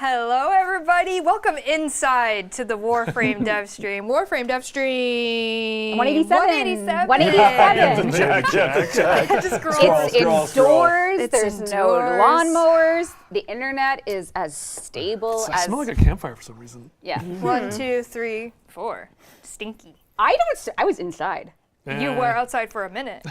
Hello, everybody. Welcome inside to the Warframe Devstream. Warframe Devstream 187. 187. Check. It's indoors. There's indoors. no lawnmowers. The internet is as stable I as. smell like a campfire for some reason. Yeah. 1, 2, 3, 4. Stinky. I was inside. You were outside for a minute.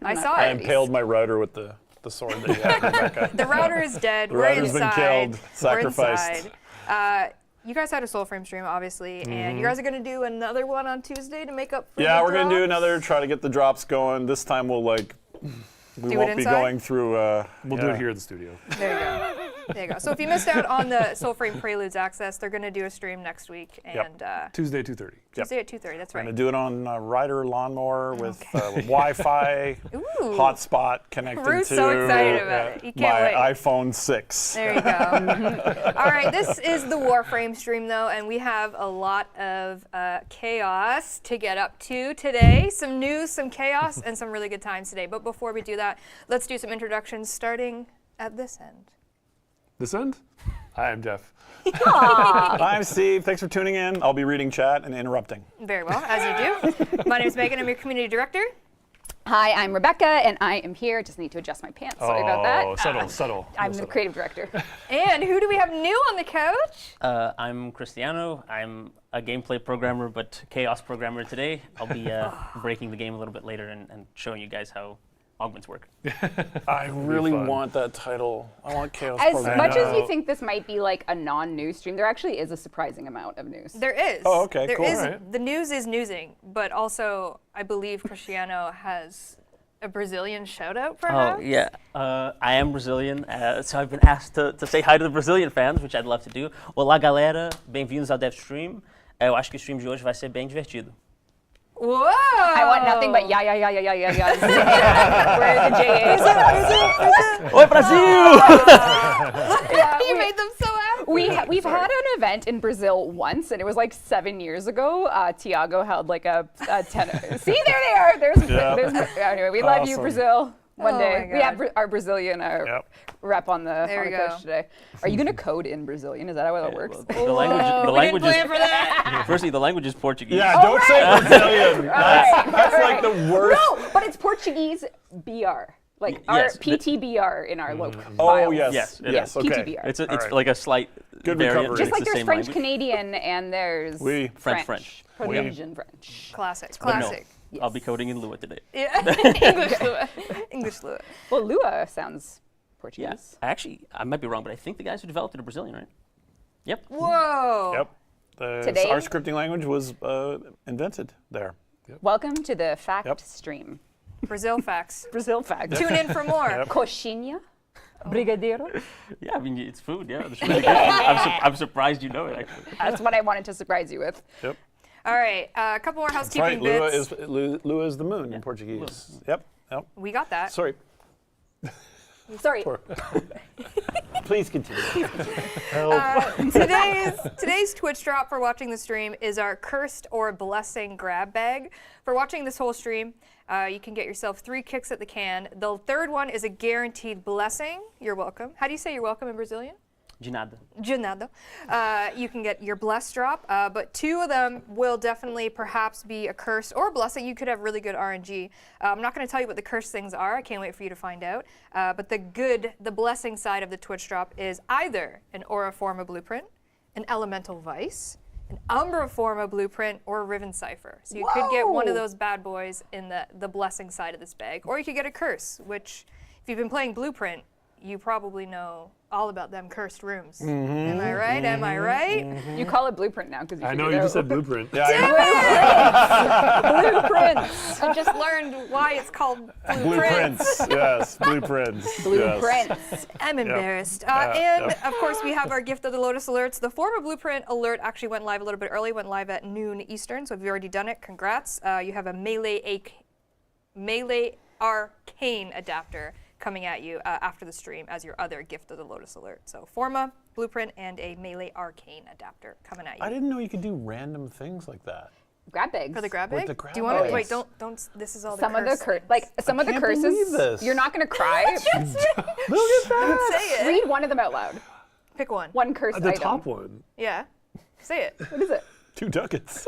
I saw I it. impaled my router with the sword that you have, Rebecca. The router is dead. The We're router's inside. been killed, We're sacrificed. inside. You guys had a Soulframe stream, obviously, and you guys are going to do another one on Tuesday to make up for Yeah, the we're going to do drops? another, try to get the drops going. This time we Do won't it be inside? going through. We'll do it here in the studio. There you go. There you go. So if you missed out on the Soulframe Preludes access, they're going to do a stream next week. And Tuesday, 2:30. Tuesday at 2:30, that's We're right. going to do it on Rider lawnmower with Wi-Fi, hotspot connected Ruth's to so excited about it. You can't my wait. iPhone 6. There you go. All right, this is the Warframe stream, though, and we have a lot of chaos to get up to today. Some news, some chaos, and some really good times today. But before we do that, let's do some introductions, starting at this end. This end? Hi, I'm Jeff. I'm Steve. Thanks for tuning in. I'll be reading chat and interrupting. Very well, as you do. My name is Megan. I'm your community director. Hi, I'm Rebecca, and I am here. Just need to adjust my pants. Sorry about that. Subtle. I'm the creative director. And who do we have new on the couch? I'm Cristiano. I'm a gameplay programmer, but chaos programmer today. I'll be breaking the game a little bit later and showing you guys how augments work. I really fun. want that title. I want Chaos As Program. much as you think this might be like a non-news stream, there actually is a surprising amount of news. There is. Oh, okay, There cool. is- Alright. The news is newsing, but also I believe Cristiano has a Brazilian shout out perhaps? Oh, yeah. I am Brazilian, so I've been asked to say hi to the Brazilian fans, which I'd love to do. Olá, galera. Bem-vindos ao Devstream. Eu acho que o stream de hoje vai ser bem divertido. Whoa! I want nothing but yeah. Where are the JAs? Oi, Brasil! You made them so happy. We've had an event in Brazil once, and it was like 7 years ago. Tiago held like a tennis. See, there they are. There's anyway, we love you, Awesome. Brazil. One Oh day. my We have God. our Brazilian rep on the There we coach go. today. Are you going to code in Brazilian? Is that how it works? The language we didn't plan for is that. firstly the language is Portuguese. Yeah, don't say Brazilian. That's like the worst. No, but it's Portuguese BR. Like our yes, PTBR in our local Oh, files. yes. Yes, okay. PTBR. It's Alright. like a slight Good variant. recovery. Just It's like the there's same French language. Canadian and there's Oui. French. Polynesian French. Classic. But no, Classic. I'll be coding in Lua today. Yeah. English Lua. English Lua. Well, Lua sounds Portuguese. Yes. I might be wrong, but I think the guys who developed it are Brazilian, right? Yep. Whoa. Yep. Today- Our scripting language was invented there. Welcome to the fact Yep. stream. Brazil facts. Brazil fact. Tune in for more. Coxinha, brigadeiro. Yeah, I mean, it's food, yeah. It's really good. I'm surprised you know it, actually. That's what I wanted to surprise you with. Yep. All right. A couple more That's right. housekeeping bits. Lua is the moon in Portuguese. Yep. We got that. Sorry. Sorry. Please continue. Today's Twitch drop for watching the stream is our Cursed or Blessing grab bag. For watching this whole stream, you can get yourself 3 kicks at the can. The third one is a guaranteed blessing. You're welcome. How do you say you're welcome in Brazilian? De nada. De nada. You can get your blessed drop, but 2 of them will definitely perhaps be a curse or a blessing. You could have really good RNG. I'm not going to tell you what the curse things are. I can't wait for you to find out. But the blessing side of the Twitch drop is either an Aura Forma blueprint, an Elemental Vice, an Umbra Forma blueprint, or a Riven Cipher. So you could get one of Whoa. those bad boys in the blessing side of this bag, or you could get a curse, which if you've been playing Blueprint, you probably know all about them cursed rooms. Am I right? Am I right? You call it blueprint now because you I know figured you just out. said blueprint. Blueprints. I just learned why it's called Blueprints. Blueprints. Yes. Blueprints. Yes. Blueprints. I'm embarrassed. Yeah, and of course, we have our Gift of the Lotus alerts. The Forma Blueprint alert actually went live a little bit early, went live at noon Eastern. So if you've already done it, congrats. You have a melee arcane adapter coming at you after the stream as your other Gift of the Lotus alert. So Forma, Blueprint, and a melee arcane adapter coming at you. I didn't know you could do random things like that. Grab bags. For the grab With bag? the grab Do you want to bags. wait? Don't. This is all Some the of the curse like some of the can't believe curses. this. You're not gonna cry. Look at that. Say it. Read one of them out loud. Pick one. One cursed The item. top one. Yeah. Say it. What is it? 2 ducats.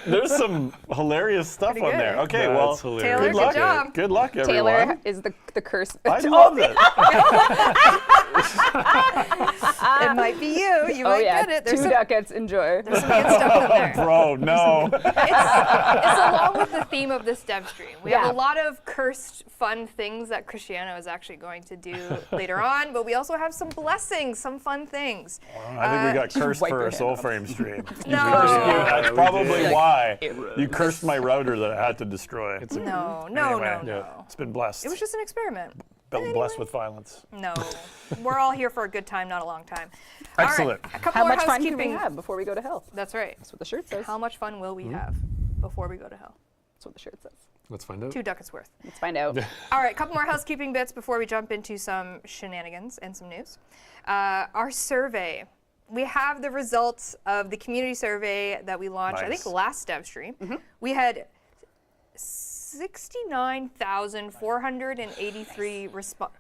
There's some hilarious stuff Pretty on good. there. Okay, That's well, hilarious. Taylor, good good luck. job. Good luck, everyone. Taylor is the curse. I love it. It might be you. You Oh might yeah, get it. There's 2 some, ducats. Enjoy. there's some good stuff in there. Bro, no. It's along with the theme of this dev stream. We have Yeah. a lot of cursed fun things that Cristiano is actually going to do later on, but we also have some blessings, some fun things. I think we got cursed wipe for your a hand soul off. frame stream. No. That's we probably did. why. You cursed my router that I had to destroy. No, Anyway, no. It's been blessed. It was just an experiment. Blessed with violence. No. We're all here for a good time, not a long time. All right, Excellent. a couple How more much fun can we housekeeping. have before we go to hell? That's right. That's what the shirt says. How much fun will we have before we go to hell? That's what the shirt says. Let's find out. 2 ducats worth. Let's find out. All right, a couple more housekeeping bits before we jump into some shenanigans and some news. Our survey. We have the results of the community survey that we launched, I think, Nice. last dev stream. We had 69,483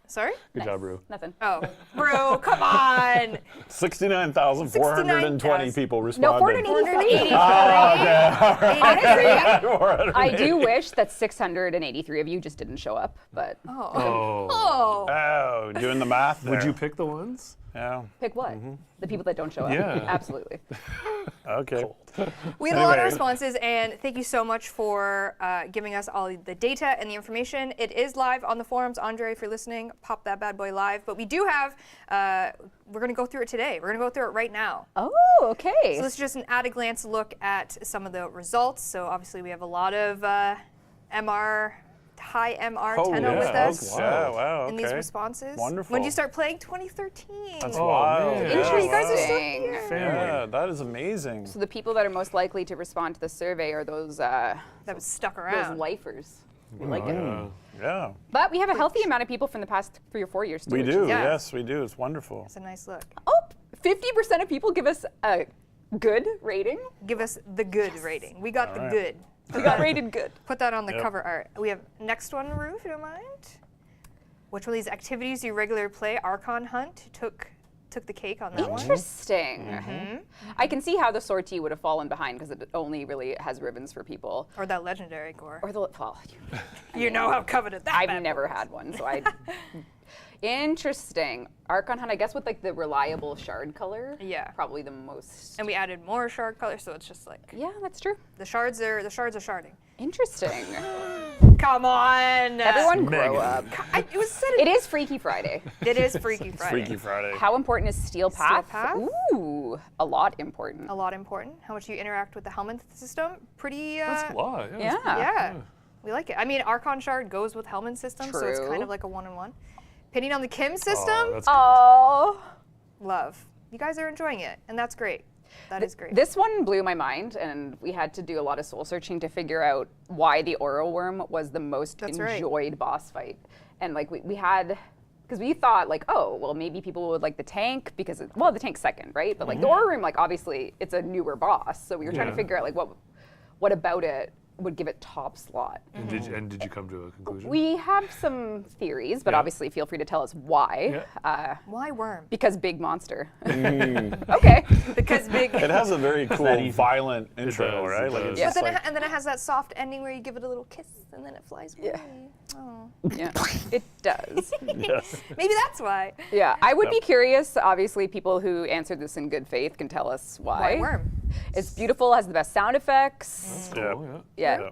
Sorry? Good job, Rue. Nothing. Oh, bro, come on. 69,420 people No, responded. 483. 483. I do wish that 683 of you just didn't show up, but Oh. Oh. Oh, doing the math there. Would you pick the ones? Yeah. pick what? The people that don't show up. Yeah. Absolutely. Okay. We had a lot of Anyway. responses, and thank you so much for giving us all the data and the information. It is live on the forums. Andre, if you're listening, pop that bad boy live. But we do have, we're going to go through it today. We're going to go through it right now. Oh, okay. So this is just an at-a-glance look at some of the results. So obviously we have a lot of high MR Oh, Tenno yeah. with us Yeah, wow, in these okay. responses. Wonderful. When did you start playing? 2013. That's Oh, wild. man. Yeah, Interesting. You guys are still Interesting. here. Family. Yeah, that is amazing. So the people that are most likely to respond to the survey are those That was stuck around. lifers. We like it. Yeah, But we have a healthy amount of people from the past 3 or 4 years. Too, we which do. is- Yeah. Yes, we do. It's wonderful. It's a nice look. Oh, 50% of people give us a good rating. Give us the good rating. We got the right. good. We got rated good. Put that on the Yep. cover art. We have next one, Rue, if you don't mind. Which one of these activities do you regularly play? Archon Hunt took the cake on that one. Interesting. I can see how the sortie would have fallen behind because it only really has ribbons for people. Or that legendary gore. Or the well, You know how coveted that I've bad never boy had one, so I. Interesting. Archon Hunt, I guess, with like the reliable shard color. Yeah. Probably the most. And we added more shard color, so it's just like Yeah, that's true. the shards are sharding. Interesting. Come on. Everyone grow Megan. up. It was said It is Freaky Friday. It is Freaky Friday. Freaky Friday. How important is Steel Path? Path? Ooh, a lot important. A lot important. How much you interact with the helmet system? Pretty. That's a lot. Yeah. Yeah. We like it. I mean, Archon Shard goes with helmet system, so it's True. kind of like a one-on-one. Pinning on the Kim system, Oh, that's good. Oh. love. You guys are enjoying it, and that's great. That is great. This one blew my mind, and we had to do a lot of soul searching to figure out why the Oro Worm was the most That's right. enjoyed boss fight. And like we had, because we thought like, oh, well maybe people would like the tank because the tank's second, right? But like the Oro Worm, like obviously it's a newer boss, so we were trying to Yeah. figure out like what about it would give it top slot. And did you come to a conclusion? We have some theories, but Yeah. obviously feel free to tell us why. Why worm? Because big monster. Okay. Because big. It has a very cool, easy. violent intro, does, right? it Like does. it's Yeah. just But then like, and then it has that soft ending where you give it a little kiss and then it flies away. Yeah. Oh. Yeah, it does. yes. Maybe that's why. Yeah, I would be curious. Obviously, people who answered this in good faith can tell us why. Why worm? It's beautiful, has the best sound effects. Cool, Yeah. Yeah. Yeah.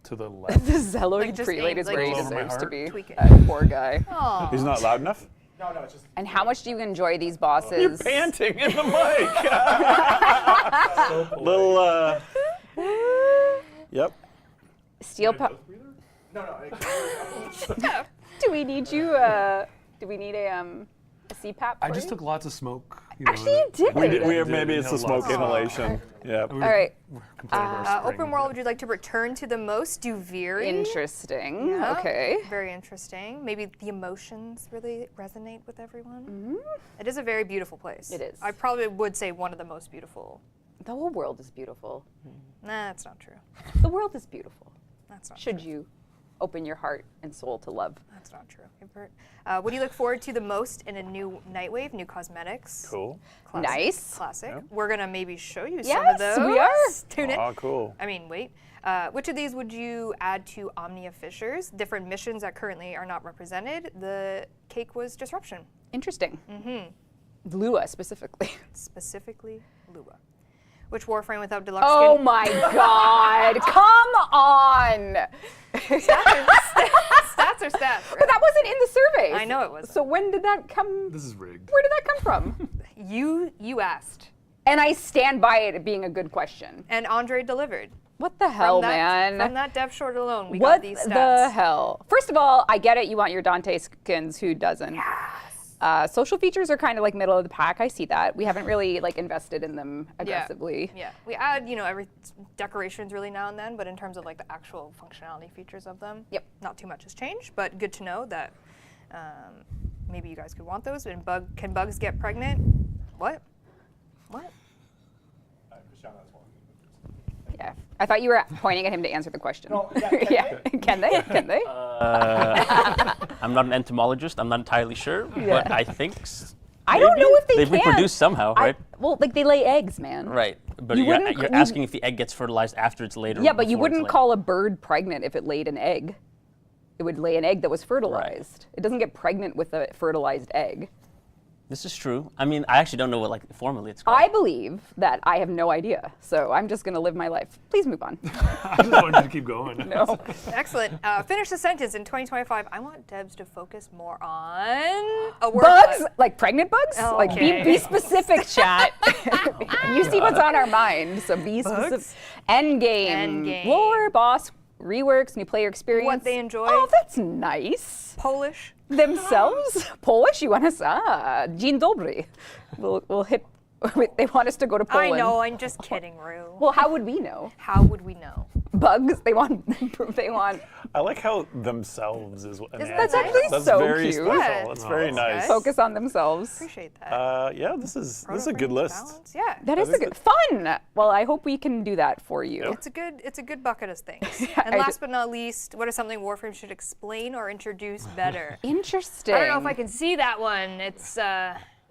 To the left. The Zealoid Like, just prelate aim, is like, where he just deserves to heart. be. Tweak it. Poor guy. Aw. He's not loud enough? And how much do you enjoy these You're bosses? panting in the mic. Little, yep. Steel Do we need you? Do we need a CPAP? I for just you? took lots of smoke. Actually, you did. Maybe it's the smoke inhalation. Yeah. All right. Open world, would you like to return to the most Duviri? Interesting. Yeah. Okay. Very interesting. Maybe the emotions really resonate with everyone. It is a very beautiful place. It is. I probably would say one of the most beautiful. The whole world is beautiful. Nah, that's not true. The world is beautiful. That's not Should true. you open your heart and soul to love. That's not true. What do you look forward to the most in a new Nightwave, new cosmetics? Cool. Classic. Nice. Classic. Yep. We're going to maybe show you some of Yes, those. we are. Tune in. Oh, cool. I mean, wait. Which of these would you add to Omnia Fissures? Different missions that currently are not represented. The cake was Disruption. Interesting. Lua specifically. Specifically, Lua. Which Warframe without deluxe Oh skin? my God! Come on! Stats or stats? But that wasn't in the survey. I know it wasn't. So when did that come? This is rigged. Where did that come from? You asked. And I stand by it being a good question. And Andre delivered. What the hell, From man? that dev short alone, we What got these stats. the hell? First of all, I get it. You want your Dante skins. Who doesn't? Yes. Social features are kind of like middle of the pack. I see that. We haven't really like invested in them aggressively. Yeah, we add, every decorations really now and then, but in terms of like the actual functionality features of them, Yep. not too much has changed, but good to know that maybe you guys could want those. And can bugs get pregnant? What? Yeah. I thought you were pointing at him to answer the question. Yeah. Can they? Can they? I'm not an entomologist. I'm not entirely sure, but I think. I don't know if they They can. reproduce somehow, right? Well, like they lay eggs, man. Right. But You you're, wouldn't- you're you- asking if the egg gets fertilized after it's laid or Yeah, but you before it's wouldn't laid. call a bird pregnant if it laid an egg. It would lay an egg that was fertilized. It doesn't get pregnant with a fertilized egg. This is true. I mean, I actually don't know what formally it's called. I believe that I have no idea, so I'm just going to live my life. Please move on. I just wanted you to keep going. No. Excellent. Finish the sentence. In 2025, I want devs to focus more on a word Bugs? cloud. Like pregnant bugs? Like Okay. be specific, chat. You see what's on our mind, so be specific. Endgame. Endgame. Lore, boss, reworks, new player experience. What they enjoy. Oh, that's nice. Polish. Themselves? Polish? You want us? Dzień dobry. We'll hit. They want us to go to Poland. I know. I'm just kidding, Rue. Well, how would we know? How would we know? Bugs? They want. They want. I like how themselves is an That's answer. actually That's so very cute. special. Yeah. That's very nice. Focus on themselves. Appreciate that. Yeah, this is a good Proto-frame list. balance. Yeah. That is is a good fun. Well, I hope we can do that for you. Yep. It's a good bucket of things. And I last but not least, what is something Warframe should explain or introduce better? Interesting. I don't know if I can see that one. It's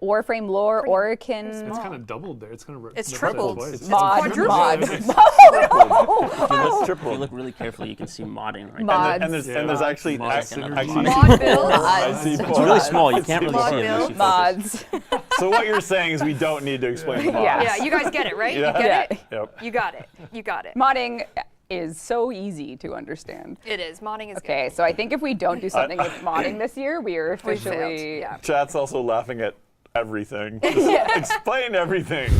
Warframe lore, Oricon. It's kind of doubled there. It's kind of. It's tripled. Twice. Mod. quadrupled. It's triple. If you look really carefully, you can see modding right Mod. And there's actually Mods. actually Mod builds. I see It's both. really small. You I can't see really both. see it unless you Mods. focus. So what you're saying is we don't need to explain the mods. Yeah. Yeah, you guys get it, right? Yeah. You get it? Yep. You got it. You got it. Modding is so easy to understand. It is. Modding is Okay, so I think if we don't do something with modding this year, we are We failed. officially. Yeah. Chat's also laughing at everything. Just explain everything.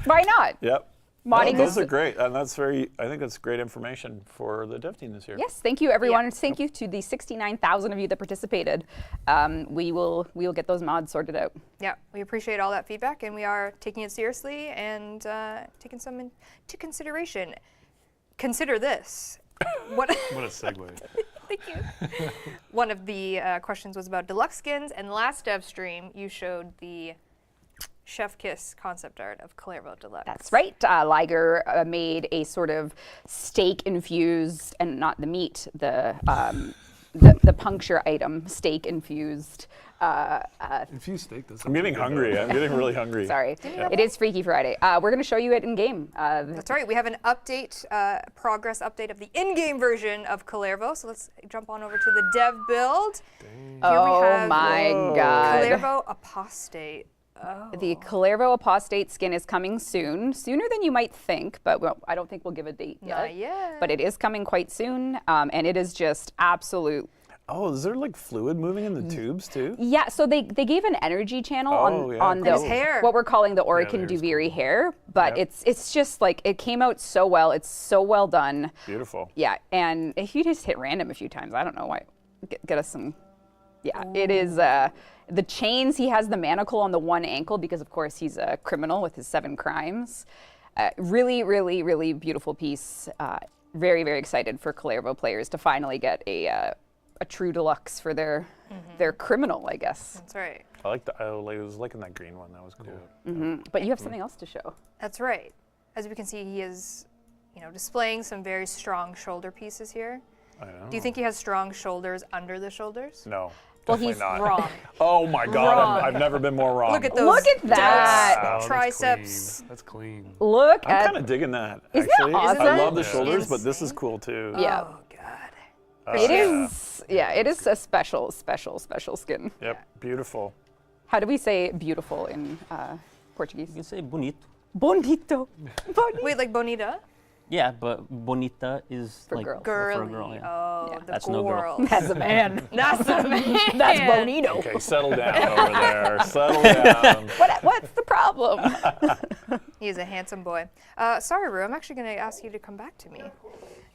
Why not? Yep. Modding Those is. are great, and I think that's great information for the dev team this year. Yes, thank you everyone. And thank you to the 69,000 of you that participated. We will get those mods sorted out. Yeah, we appreciate all that feedback, and we are taking it seriously and taking some into consideration. Consider this. What What a segue. Thank you. One of the questions was about deluxe skins, and last dev stream you showed the Chef Kiss concept art of Kullervo Deluxe. That's right. Liger made a sort of steak infused, and not the meat, the puncture item, steak infused. Infused steak does. I'm getting hungry. I'm getting really hungry. Sorry, it is Freaky Friday. We're going to show you it in game. That's right. We have an update, progress update of the in-game version of Kullervo. So let's jump on over to the dev build. Oh have my God. Kullervo Apostate. The Kullervo Apostate skin is coming soon, sooner than you might think, but I don't think we'll give a date yet. Not yet. But it is coming quite soon, and it is just absolute. Oh, is there like fluid moving in the tubes too? Yeah, so they gave an energy channel Oh, yeah, on cool. the His hair. what we're calling the the Oricon hair's Duviri hair, but Yep. it's just like it came out so well. It's so well done. Beautiful. Yeah, and if you just hit random a few times, I don't know why. Get us some. Yeah, it is. The chains, he has the manacle on the one ankle because, of course, he's a criminal with his 7 crimes. Really, really, really beautiful piece. Very, very excited for Kullervo players to finally get a true deluxe for their criminal, I guess. That's right. I was liking that green one. That was cool. But you have something else to show. That's right. As we can see, he is, displaying some very strong shoulder pieces here. I know. Do you think he has strong shoulders under the shoulders? No. Well, definitely he's not. Wrong. Oh my God, Wrong. I've never been more wrong. Look at those. Look at that. Wow, that's triceps. clean. That's clean. Look I'm at kind of digging that, Isn't that actually. awesome? I love the Isn't shoulders, that but this is insane? cool too. Yeah. Oh God. it is. Yeah, it is a special skin. Yep, beautiful. How do we say beautiful in Portuguese? You can say bonito. Bonito. Bonito. Wait, like bonita? Yeah, but bonita is For like girls. for a Girly. girl. Yeah. Oh, Yeah. the That's no girl. girl. That's a man. That's a man. That's bonito. Okay, settle down over there. Settle down. What's the problem? He's a handsome boy. Sorry, Rue, I'm actually going to ask you to come back to me.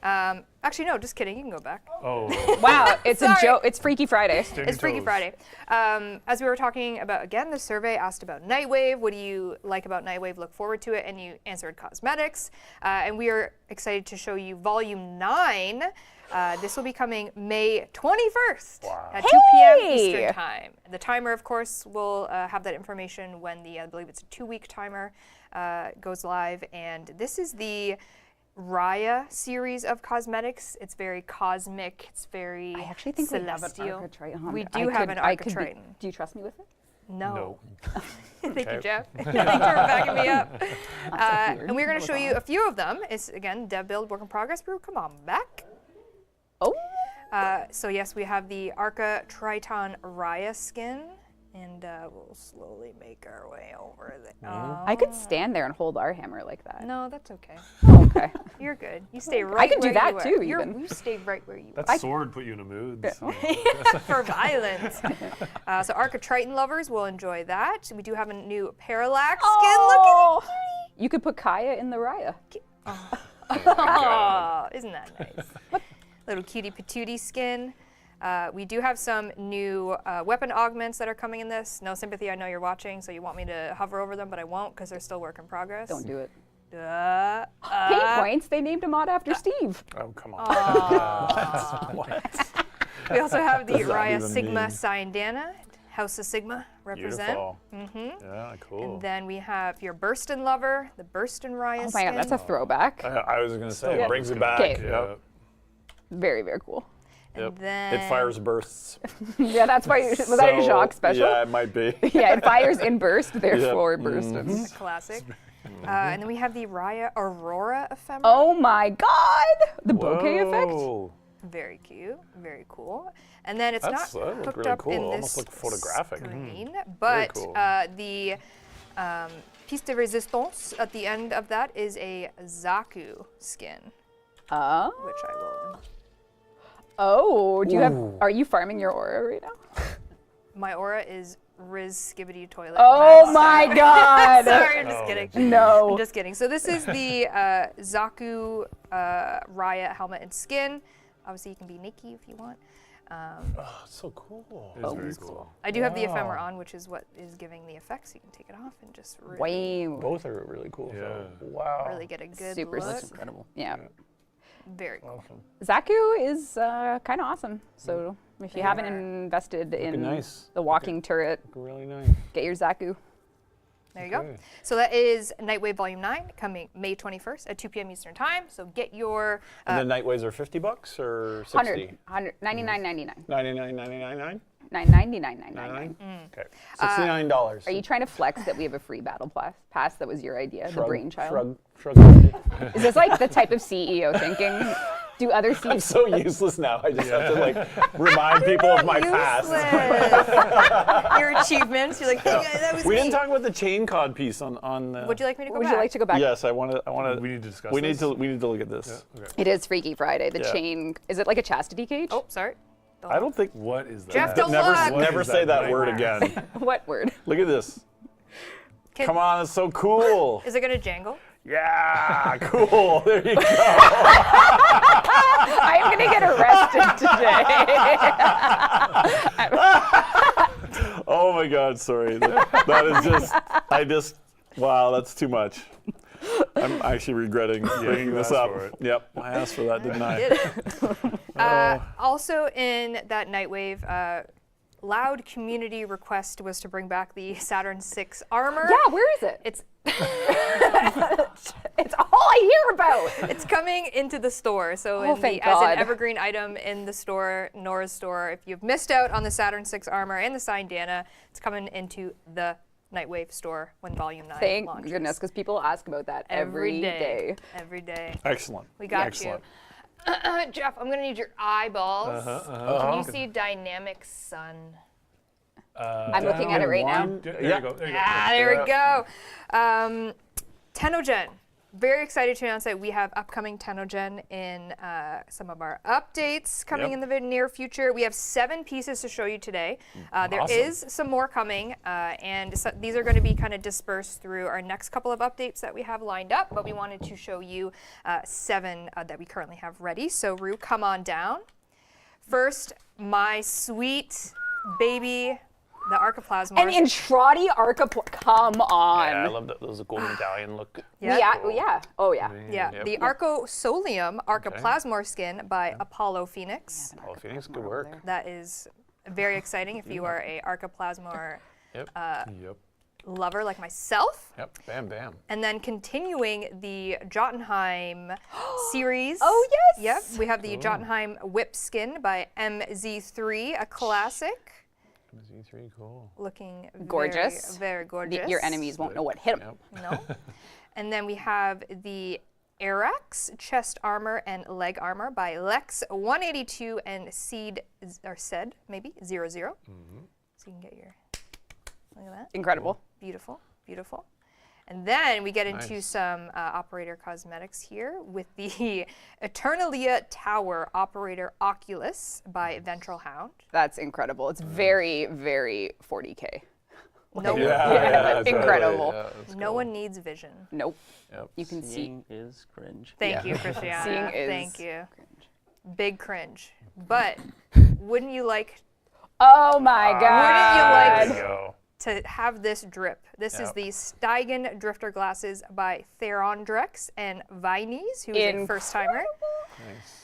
Actually, no, just kidding. You can go back. Oh, Wow, it's a Sorry. joke. It's Freaky Friday. It's Freaky Friday. As we were talking about, again, the survey asked about Nightwave. What do you like about Nightwave? Look forward to it. And you answered cosmetics. And we are excited to show you Volume 9. This will be coming May 21st at 2 p.m. Eastern Time. The timer, of course, will have that information when I believe it's a 2-week timer, goes live. And this is the Raya series of cosmetics. It's very cosmic. It's very I actually think celestial. we have an Architriton. We do have an Architriton. Do you trust me with it? No. no. Thank you, Okay. Jeff. Thanks for backing me up. weird. And we're going to show you a few of them. It's, again, dev build, work in progress. Brew, come on back. Oh. So, yes, we have the Architriton Raya skin. And we'll slowly make our way over there. I could stand there and hold our hammer like that. No, that's okay. Oh, okay. You're good. You stay right could do where that you are. too, You even. stay right where you That sword put you in a mood. So. are. For violence. So Architriton lovers will enjoy that. We do have a new Parallax skin. Look Oh. You could put Kaya in the Raya. Oh, isn't that nice? Little cutie patootie skin. We do have some new weapon augments that are coming in this. No sympathy, I know you're watching, so you want me to hover over them, but I won't because they're still work in progress. Don't do it. Uh, Pain points. They named a mod after Steve. Oh, come on. What? we also have the What does that Raya even Sigma mean? Cyandana. House of Sigma represent. Beautiful. Yeah, cool. And then we have your Burstin lover, the Burstin Raya Oh my skin. god, that's a throwback. I was going to say, Yeah. it brings it back. Okay. Yep. Very, very cool. And Yep. then It fires bursts. Yeah, that's why. Was that your So, Jacques special? Yeah, it might be. Yeah, it fires in burst, therefore burst. a classic. And then we have the Raya Aurora ephemera. Oh my god! The bokeh effect? Whoa. Very cute, very cool. And then it's That not looked hooked really up cool. in Almost this looked photographic. screen, but cool. the piece de resistance at the end of that is a Zaku skin, Oh. which I will. Oh, do you have? Are you farming your aura right now? My aura is Riz Skibbity Toilet. Oh my god! Sorry, I'm just kidding. I'm No. just kidding. So this is the Zaku Raya helmet and skin. Obviously, you can be Nikki if you want. Oh, it's so cool. It is very cool. I do have the ephemera on, which is what is giving the effects. You can take it off and just really, Wow. Both are really cool. Yeah. So, wow. really get a good Super look. That's incredible. Yeah. Very cool. Awesome. Zaku is kind of awesome. So if you haven't invested in nice. the walking turret, Really nice. get your Zaku. There you go. Okay. So that is Nightwave Volume 9 coming May 21st at 2 p.m. Eastern Time. So get your And the Nightwaves are $50 or 60? 99.99. 99.99. 999.99. Okay. $69. Are you trying to flex that we have a free battle pass? That was your idea, the brainchild. Shrug. Is this like the type of CEO thinking? Do other I'm CEOs? so useless now. I just have to like remind people of my past. Useless. Your achievements. You're like, hey, guys, that was We me. didn't talk about the chain cod piece on the. Would you like me to go Would back? you like to go back? Yes, I want to. We need to discuss We need this. to. We need to look at this. Okay. It is Freaky Friday. The Yeah. chain. Is it like a chastity cage? Oh, sorry. I don't think. What is that? Jeff, don't Never, look. never What is say that that word nightmare? again. What word? Look at this. Can- Come on, it's so cool. Is it going to jangle? Yeah, cool. There you go. I'm gonna get arrested today. Oh my God, sorry. That is wow, that's too much. I'm actually regretting bringing you this asked up. for it. Yep, I asked for that, didn't I? Did it. Also in that Nightwave loud community request was to bring back the Saturn VI armor. Yeah, where is it? It's It's all I hear about. it's coming into the store. So as thank an God. evergreen item in the store, Nora's store. If you've missed out on the Saturn VI armor and the signed Dana, it's coming into the Nightwave store when Volume 9 Thank launches. goodness, because people ask about that every day. Every day. Excellent. We got Excellent. you. Jeff, I'm going to need your eyeballs. Can you see Dynamic Sun? I'm looking at it right now. There you go. There you go. Ah, there we go. TennoGen. Very excited to announce that we have upcoming TennoGen in some of our updates coming in the near future. We have 7 pieces to show you today. There Awesome. is some more coming, and so these are going to be kind of dispersed through our next couple of updates that we have lined up, but we wanted to show you 7 that we currently have ready. So, Rue, come on down. First, my sweet baby, the Archoplasma. And Intrati come on. Yeah, I love that. Those golden medallion look. Yeah. Yeah. Oh, yeah. Yeah, Yep. the Arcosolium Archoplasmor skin by Apollo Phoenix. Oh, Phoenix, good work. That is very exciting if you are a Archoplasmor Yep. Yep. lover like myself. Yep. Bam, bam. And then continuing the Jotunheim series. Oh, yes. Yep, we have the Jotunheim Whip skin by MZ3, a classic. Z3, cool. Looking Gorgeous. very gorgeous. Your enemies won't know what hit them. Yep. No. And then we have the Arax chest armor and leg armor by Lex 182 and Seed, or Sed, maybe, 00. So you can get your, look at that. Incredible. Beautiful, beautiful. And then we get into Nice. some operator cosmetics here with the Eternalia Tower Operator Oculus by Ventral Hound. That's incredible. It's very, very 40K. No, that's Incredible. Yeah, that's no cool. one needs vision. Nope. Yep. You can see. Seeing is cringe. Thank Yeah. you, Christiana. Seeing is Thank you. cringe. Big cringe. But wouldn't you like Oh my Wouldn't God. you There you go. to have this drip? This is Yep. the Steigen Drifter Glasses by Therondrex and Vines, who is a first timer. Nice.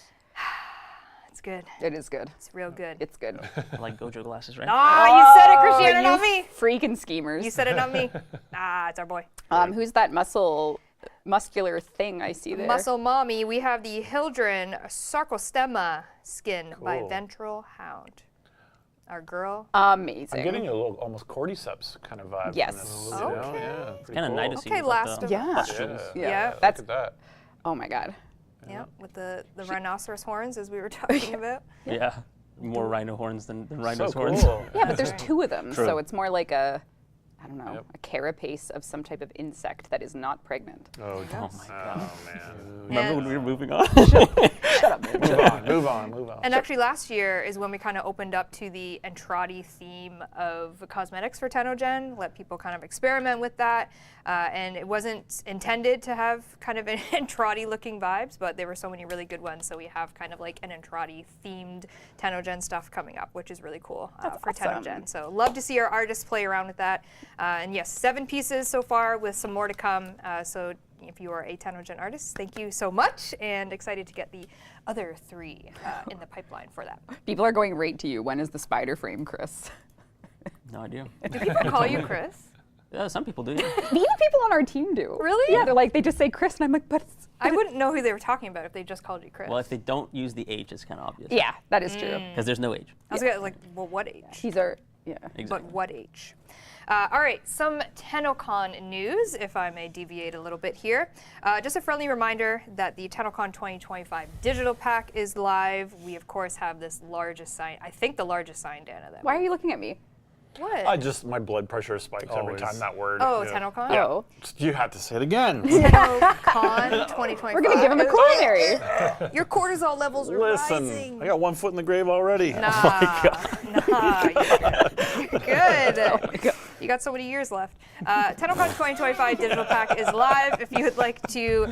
It's good. It is good. It's real good. It's good. I like Gojo glasses, right? Ah, you said it, Christiana, you not me. freaking schemers. You said it, not me. Ah, it's our boy. Who's that muscular thing I see there? Muscle Mommy, we have the Hildren Sarcostemma skin by Cool. Ventral Hound. Our girl. Amazing. I'm getting a little almost cordyceps kind of vibe. Yes. From this, you know? Okay. Yeah. pretty Kind of cool. nice to see. Okay, with, like, last the of Yeah. pustules. Yeah. Yeah. Look That's- at that. Oh my God. Yeah, with the rhinoceros horns, as we were talking about. Yeah. More rhino horns than So rhino's horns. cool. Yeah, but there's 2 of them, True. so it's more like a, I don't know, Yep. a carapace of some type of insect that is not pregnant. Oh, Oh my god. Oh man. Remember when we were moving on? Shut up, man. Move on. Move on. Move on. And actually, last year is when we kind of opened up to the Entrati theme of cosmetics for TennoGen, let people kind of experiment with that. And it wasn't intended to have kind of an Entrati looking vibes, but there were so many really good ones. So we have kind of like an Entrati themed TennoGen stuff coming up, which is really cool for awesome. TennoGen. So love to see our artists play around with that. And yes, 7 pieces so far with some more to come. So if you are a TennoGen artist, thank you so much, and excited to get the other 3 in the pipeline for that. People are going right to you. When is the spider frame, Chris? No idea. Do people call you Chris? Yeah, some people do. Even people on our team do. Really? Yeah, they're like, they just say Chris, and I'm like, but it's, I wouldn't know who they were talking about if they just called you Chris. Well, if they don't use the H, it's kind of obvious. yeah, that is true. Because there's no H. I was gonna, like, well, what age? These are, yeah. Exactly. But what age? All right, some TennoCon news, if I may deviate a little bit here. Just a friendly reminder that the TennoCon 2025 digital pack is live. We, of course, have this largest sign, I think the largest sign, Dana. That Why are you looking at me? What? My blood pressure spikes every Always. time that word. Oh, Yeah. TennoCon? Oh. You have to say it again. TennoCon 2025. We're going to give him a culinary. Your cortisol levels are Listen, rising. I got 1 foot in the grave already. Nah, you're good. Oh my God. You got so many years left. TennoCon 2025 digital pack is live. If you would like to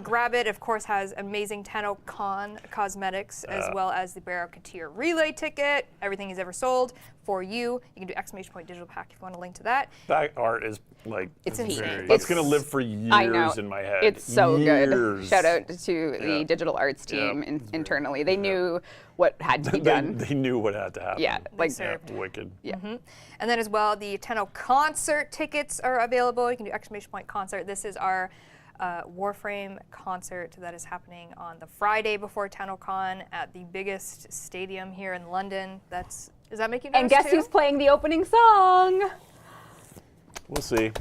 grab it, of course, has amazing TennoCon cosmetics as well as the Barrow Katir relay ticket. Everything he's ever sold for you. You can do exclamation point digital pack if you want a link to that. That art is like, It's insane. that's going to live for years I know. in my head. It's so good. Years. Shout out to the Yeah. digital arts team Yeah. internally. They knew what had to be done. They knew what had to happen. Yeah, like served. Wicked. yeah. And then as well, the Tenno concert tickets are available. You can do exclamation point concert. This is our Warframe concert that is happening on the Friday before TennoCon at the biggest stadium here in London. Does that make you nervous And guess too? who's playing the opening song? We'll see.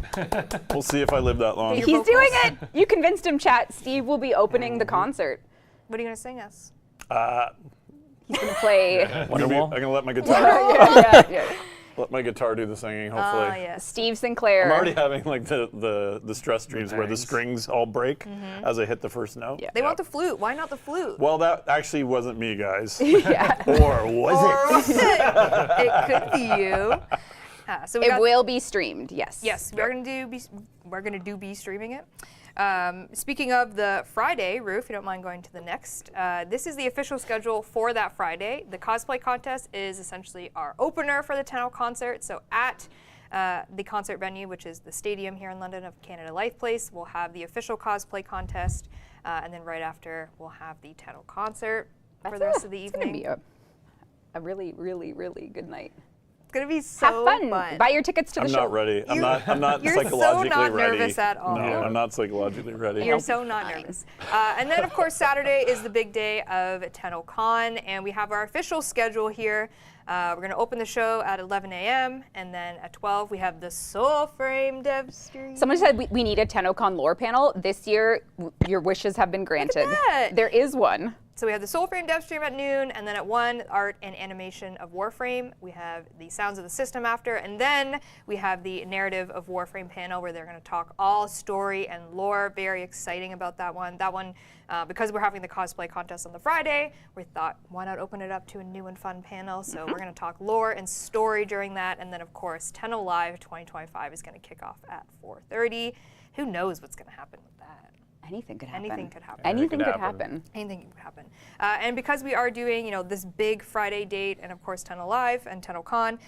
We'll see if I live that long. Your He's vocals. doing it. You convinced him, chat. Steve will be opening the concert. What are you going to sing us? He's going to play. I'm Wonderwall? gonna let my guitar yeah. let my guitar do the singing. Hopefully. Yes. Steve Sinclair. I'm already having like the stress dreams where the bangs. strings all break as I hit the first note. Yeah. They want the flute. Why not the flute? Well, that actually wasn't me, guys. Yeah. Or was Or it? was it? It could be you. So we It got, will be streamed. Yes. Yes, we're gonna be streaming it. Speaking of the Friday, Rue, if you don't mind going to the next, this is the official schedule for that Friday. The cosplay contest is essentially our opener for the Tenno concert. So at the concert venue, which is the stadium here in London of Canada Life Place, we'll have the official cosplay contest, and then right after we'll have the Tenno concert for the rest of the It's going to evening. be a really, really, really good night. It's gonna be so Have fun. Buy your tickets to the I'm show. not ready. I'm not you're so psychologically not ready. nervous at all. No, I'm not psychologically ready. You're so not nervous. And then, of course, Saturday is the big day of TennoCon, and we have our official schedule here. We're going to open the show at 11 a.m., and then at 12 we have the Soulframe Devstream. Someone said we need a TennoCon lore panel. This year, your wishes have been granted. that. There is one. So we have the Soulframe Devstream at noon, and then at 1, art and animation of Warframe. We have the sounds of the system after, and then we have the narrative of Warframe panel where they're going to talk all story and lore. Very exciting about that one. That one, because we're having the cosplay contest on the Friday, we thought, why not open it up to a new and fun panel? So we're going to talk lore and story during that, and then of course, Tenno Live 2025 is going to kick off at 4:30. Who knows what's going to happen with that? Anything could happen. Anything could happen. Anything could could happen. Anything could happen. And because we are doing, this big Friday date, and of course Tenno Live and TennoCon,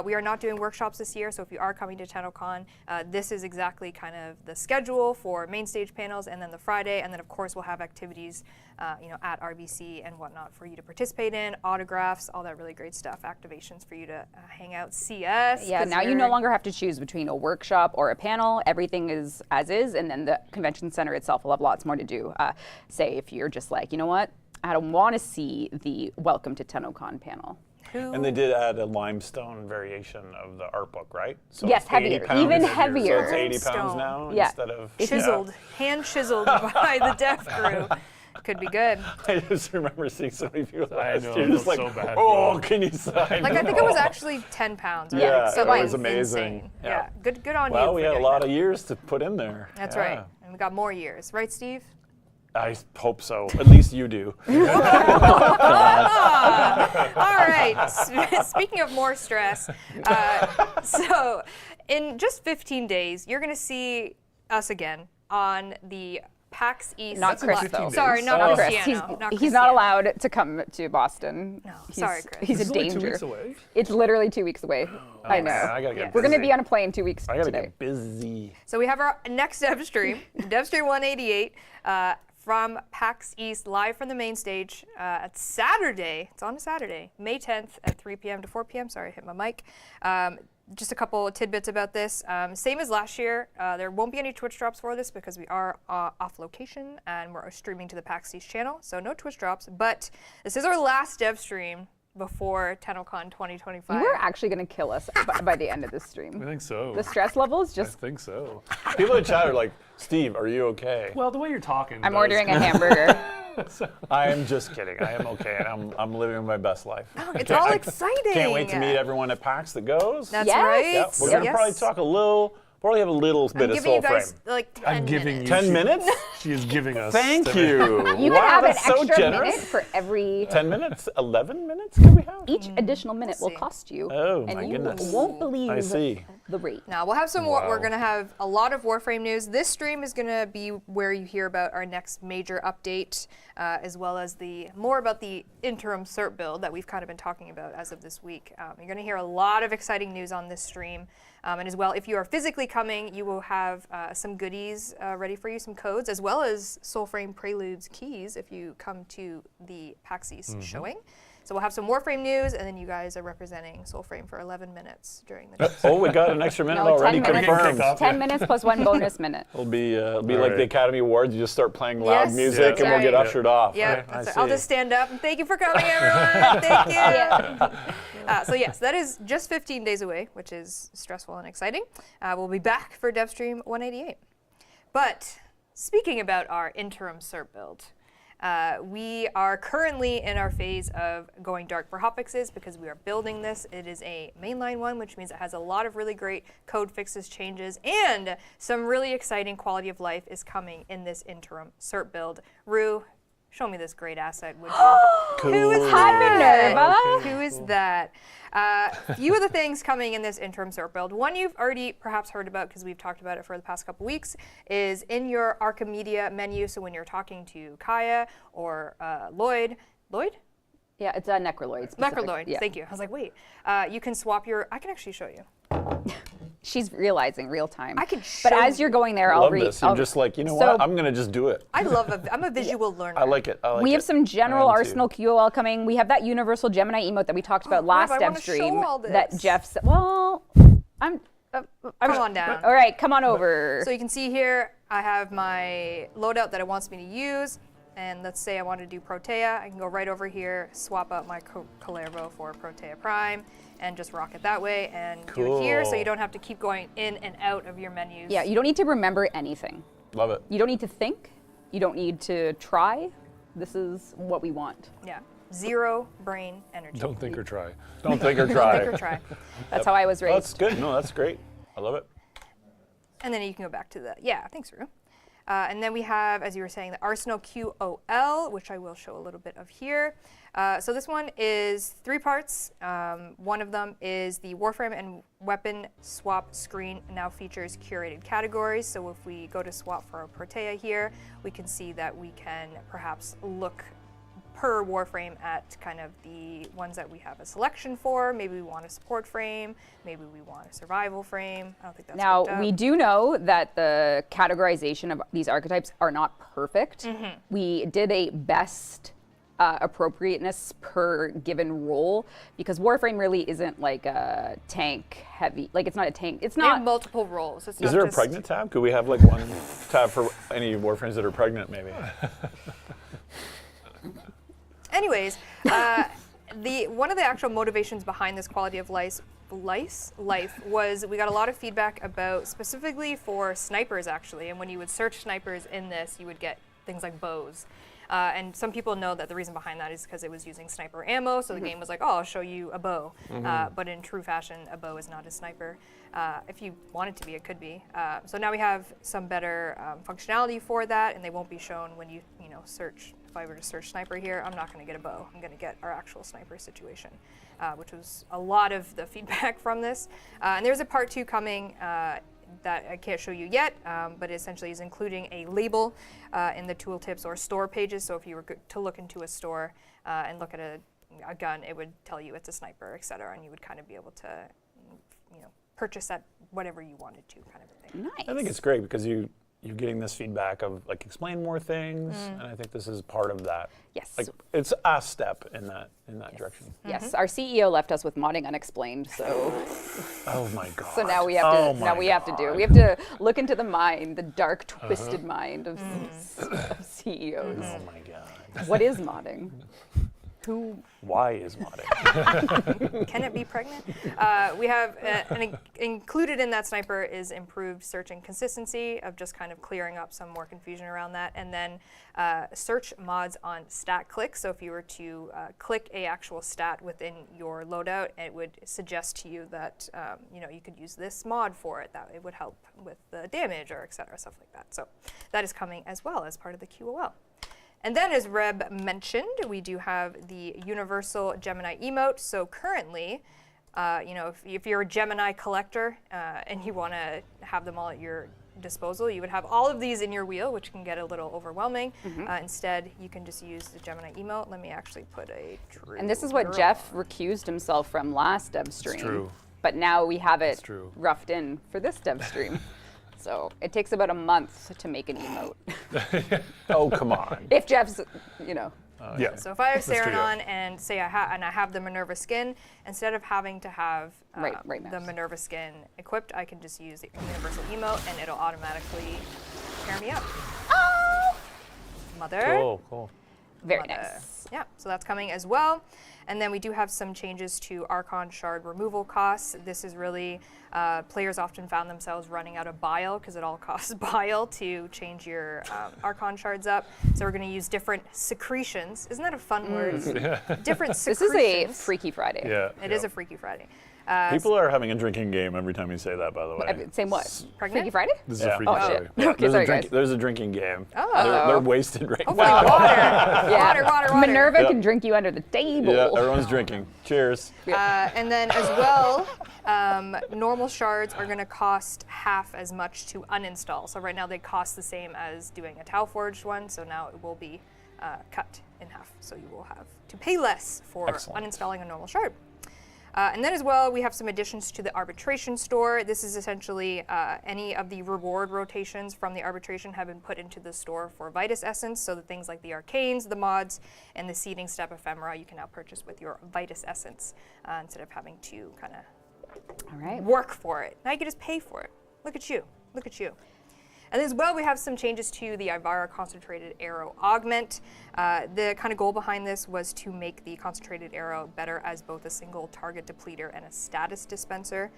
we are not doing workshops this year. So if you are coming to TennoCon, this is exactly kind of the schedule for main stage panels, and then the Friday, and then of course we'll have activities, at RBC and whatnot for you to participate in, autographs, all that really great stuff, activations for you to hang out, see us. Yeah, 'cause now you we're- no longer have to choose between a workshop or a panel. Everything is as is, and then the convention center itself will have lots more to do. Say if you're just like, you know what, I don't want to see the Welcome to TennoCon panel. And they did add a limestone variation of the art book, right? So Yes, it's 80 heavier, pounds. even So heavier. it's 80 pounds Limestone. now Yeah. instead of Chiseled, hand chiseled by the dev crew. Could be good. I just remember seeing so many people last know, year, I just felt like, so bad for oh, them. can you sign? Like I think it was actually 10 pounds. Right? Yeah, So it like, was amazing. insane. Yeah. Yeah, good on you. Well, for we had a getting lot that. of years to put in there. That's Yeah. right, and we got more years, right, Steve? I hope so. At least you do. All right. Speaking of more stress, so in just 15 days, you're going to see us again on the PAX East. Not Chris, Live. though. Sorry, not Not Chris. Cristiano. He's not allowed to come to Boston. No, He's, sorry, Chris. He's This a is only danger. 2 weeks away. It's literally 2 weeks away. I know. Man, I gotta get Yes. We're going to busy. be on a plane 2 weeks I gotta today. get busy. So we have our next Devstream, Devstream 188, from PAX East, live from the main stage at Saturday. It's on a Saturday, May 10th at 3 p.m. to 4 p.m. Sorry, I hit my mic. Just a couple of tidbits about this. Same as last year, there won't be any Twitch drops for this because we are off location and we're streaming to the PAX East channel, so no Twitch drops. But this is our last Devstream before TennoCon 2025. You are actually going to kill us by the end of this I stream. think so. The stress levels I just. think so. People in chat are like, Steve, are you okay? Well, the way you're talking. I'm does ordering a kinda- hamburger. I am just kidding. I am okay, and I'm living my best life. It's all exciting. Can't wait to meet everyone at PAX that goes. That's Yes. right. Yep, we're gonna Yes. probably talk a little. Probably have a little bit I'm of giving you guys Soulframe. like 10 I'm giving minutes. you 10 minutes? She is giving us. Thank 10 minutes. you. You wow, can have an that's so extra generous. minute for every. 10 minutes? 11 minutes can we have? Each additional minute will see. cost you. Oh, and my you goodness. won't believe I see. the rate. Now we'll have some more. We're Wow. going to have a lot of Warframe news. This stream is going to be where you hear about our next major update, as well as more about the interim cert build that we've kind of been talking about as of this week. You're going to hear a lot of exciting news on this stream. And as well, if you are physically coming, you will have some goodies ready for you, some codes, as well as Soulframe Preludes keys if you come to the PAX East showing. So we'll have some Warframe news, and then you guys are representing Soulframe for 11 minutes during the news. Oh, we got an extra minute No, already 10 minutes. confirmed. 10 minutes plus 1 bonus minute. It'll be like right. the Academy Awards. You just start playing loud Yes, music, that's and we'll get right. ushered off. Yeah, I that's right. see. I'll just stand up and thank you for coming, everyone. Thank you. So yes, that is just 15 days away, which is stressful and exciting. We'll be back for Devstream 188. But speaking about our interim SERP build, we are currently in our phase of going dark for hotfixes because we are building this. It is a mainline one, which means it has a lot of really great code fixes, changes, and some really exciting quality of life is coming in this interim SERP build. Rue, show me this great asset, would you? Who is Hi, that? Minerva. Who is that? Few of the things coming in this interim SERP build. One you've already perhaps heard about because we've talked about it for the past couple weeks is in your Archimedia menu. So when you're talking to Kaya or Lloyd? Yeah, it's a Necroloid. specific. Necroloid, Yeah. thank you. I was like, wait, you can swap your, I can actually show you. She's realizing real time. I can But show as you're going there, I I'll love read. this. You're just like, you know so- what? I'm going to just do it. I'm a visual learner. I like it. I like We it. have some general I am too. Arsenal QOL coming. We have that universal Gemini emote that we talked about last I dev wanna show stream all that this. Jeff said. Well, I'm Come on down. All right, come on over. So you can see here, I have my loadout that it wants me to use. And let's say I want to do Protea. I can go right over here, swap out my Kullervo for Protea Prime, and just rock it that way and do it here so Cool. you don't have to keep going in and out of your menus. Yeah, you don't need to remember anything. Love it. You don't need to think. You don't need to try. This is what we want. Yeah. Zero brain energy. Don't think or try. Don't think or Think try. or try. That's how I was Oh, that's raised. good. No, that's great. I love it. And then you can go back to the, yeah, thanks, Rue. And then we have, as you were saying, the Arsenal QOL, which I will show a little bit of here. So this one is 3 parts. One of them is the Warframe and weapon swap screen now features curated categories. So if we go to swap for a Protea here, we can see that we can perhaps look per Warframe at kind of the ones that we have a selection for. Maybe we want a support frame. Maybe we want a survival frame. I don't think that's Now, worked out. we do know that the categorization of these archetypes are not perfect. Mm-hmm. We did a best appropriateness per given role because Warframe really isn't like a tank heavy. Like, it's not a tank. It's They have not. multiple roles. It's Is not there a just- pregnant tab? Could we have like one tab for any Warframes that are pregnant, maybe? Anyways, one of the actual motivations behind this quality of life was we got a lot of feedback about specifically for snipers actually, and when you would search snipers in this, you would get things like bows. And some people know that the reason behind that is because it was using sniper ammo, so the game was like, oh, I'll show you a bow. But in true fashion, a bow is not a sniper. If you want it to be, it could be. So now we have some better functionality for that, and they won't be shown when you search. If I were to search sniper here, I'm not going to get a bow. I'm going to get our actual sniper situation, which was a lot of the feedback from this. And there's a part 2 coming that I can't show you yet, but it essentially is including a label in the tooltips or store pages. So if you were to look into a store and look at a gun, it would tell you it's a sniper, et cetera, and you would kind of be able to purchase at whatever you wanted to, kind of a thing. Nice. I think it's great because you're getting this feedback of like explain more things, and I think this is part of that. Yes. Like it's a step in that direction. Yes, our CEO left us with modding unexplained, so Oh my god. so now we have Oh to my we have to God. we have to look into the mind, the dark twisted mind of CEOs. Oh my god. What is modding? Who? Why is modding? Can it be pregnant? We have included in that sniper is improved search and consistency of just kind of clearing up some more confusion around that, and then search mods on stat click. So if you were to click a actual stat within your loadout, it would suggest to you that you could use this mod for it. That it would help with the damage or etc. Stuff like that. So that is coming as well as part of the QOL. And then, as Reb mentioned, we do have the universal Gemini emote. So currently, if you're a Gemini collector and you want to have them all at your disposal, you would have all of these in your wheel, which can get a little overwhelming. Instead, you can just use the Gemini emote. Let me actually put a true And this is what girl Jeff on. recused himself from last dev stream. true. But now we have it true. roughed in for this dev stream. So it takes about a month to make an emote. Oh, come on. If Jeff's, you know. Yeah. So if I have That's true, Saren yeah. on and say I have the Minerva skin, instead of having to have Right the mouse. Minerva skin equipped, I can just use the universal emote and it'll automatically pair me up. Oh! Mother. Cool. Very Mother. nice. Yeah, so that's coming as well. And then we do have some changes to Archon shard removal costs. This is really, players often found themselves running out of bile because it all costs bile to change your Archon shards up. So we're going to use different secretions. Isn't that a fun word? Different secretions. This is a Freaky Friday. Yeah. It is a Freaky Friday. People are having a drinking game every time you say that, by the way. Same what? Pregnant? Freaky Friday? This is Yeah. a freaky Oh, story. shit. Okay, There's, sorry, a drink, guys. there's a drinking game. Oh. They're wasted right Hopefully now. water. Yeah. Water. Minerva Yep. can drink you under the table. Yeah, everyone's drinking. Cheers. And then as well, normal shards are going to cost half as much to uninstall. So right now they cost the same as doing a Tau Forged one, so now it will be cut in half. So you will have to pay less for Excellent. uninstalling a normal shard. And then as well, we have some additions to the arbitration store. This is essentially any of the reward rotations from the arbitration have been put into the store for Vitus Essence. So the things like the arcanes, the mods, and the seeding step ephemera, you can now purchase with your Vitus Essence instead of having to kind of All right. work for it. Now you can just pay for it. Look at you. Look at you. And as well, we have some changes to the Ivara Concentrated Arrow Augment. The kind of goal behind this was to make the Concentrated Arrow better as both a single target depleter and a status dispenser.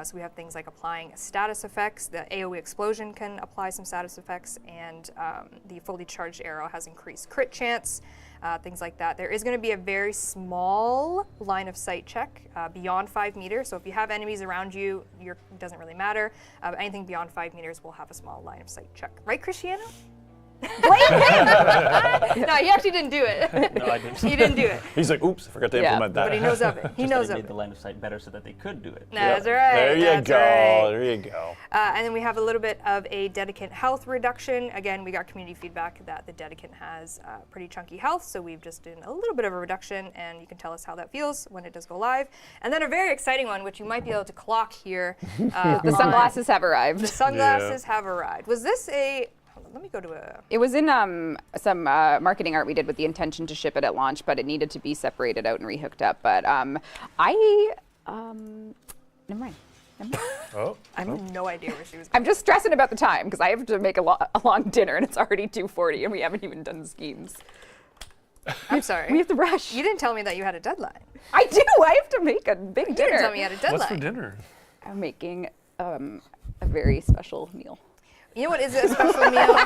So we have things like applying status effects. The AoE Explosion can apply some status effects, and the fully charged arrow has increased crit chance. Things like that. There is going to be a very small line of sight check beyond 5 meters. So if you have enemies around you, it doesn't really matter. Anything beyond 5 meters will have a small line of sight check. Right, Cristiano? No, he actually didn't do it. No, I didn't. He didn't do it. He's like, oops, I forgot to Yeah. implement that. But he knows of it. He Just knows they of made it. the line of sight better so that they could do it. That's right. There you That's go. right. There you go. And then we have a little bit of a Dedicant health reduction. Again, we got community feedback that the Dedicant has pretty chunky health, so we've just done a little bit of a reduction, and you can tell us how that feels when it does go live. And then a very exciting one, which you might be able to clock here. The sunglasses have The arrived. sunglasses have arrived. Was this a... Hold on, let me go to a... It was in some marketing art we did with the intention to ship it at launch, but it needed to be separated out and rehooked up. But never mind. Oh. I have no idea where she was going. I'm just stressing about the time because I have to make a long dinner and it's already 2:40 and we haven't even done the schemes. I'm sorry. We have to rush. You didn't tell me that you had a deadline. I do. I have to make a big You dinner. didn't tell me you had a deadline. What's for dinner? I'm making a very special meal. You know what is a special meal?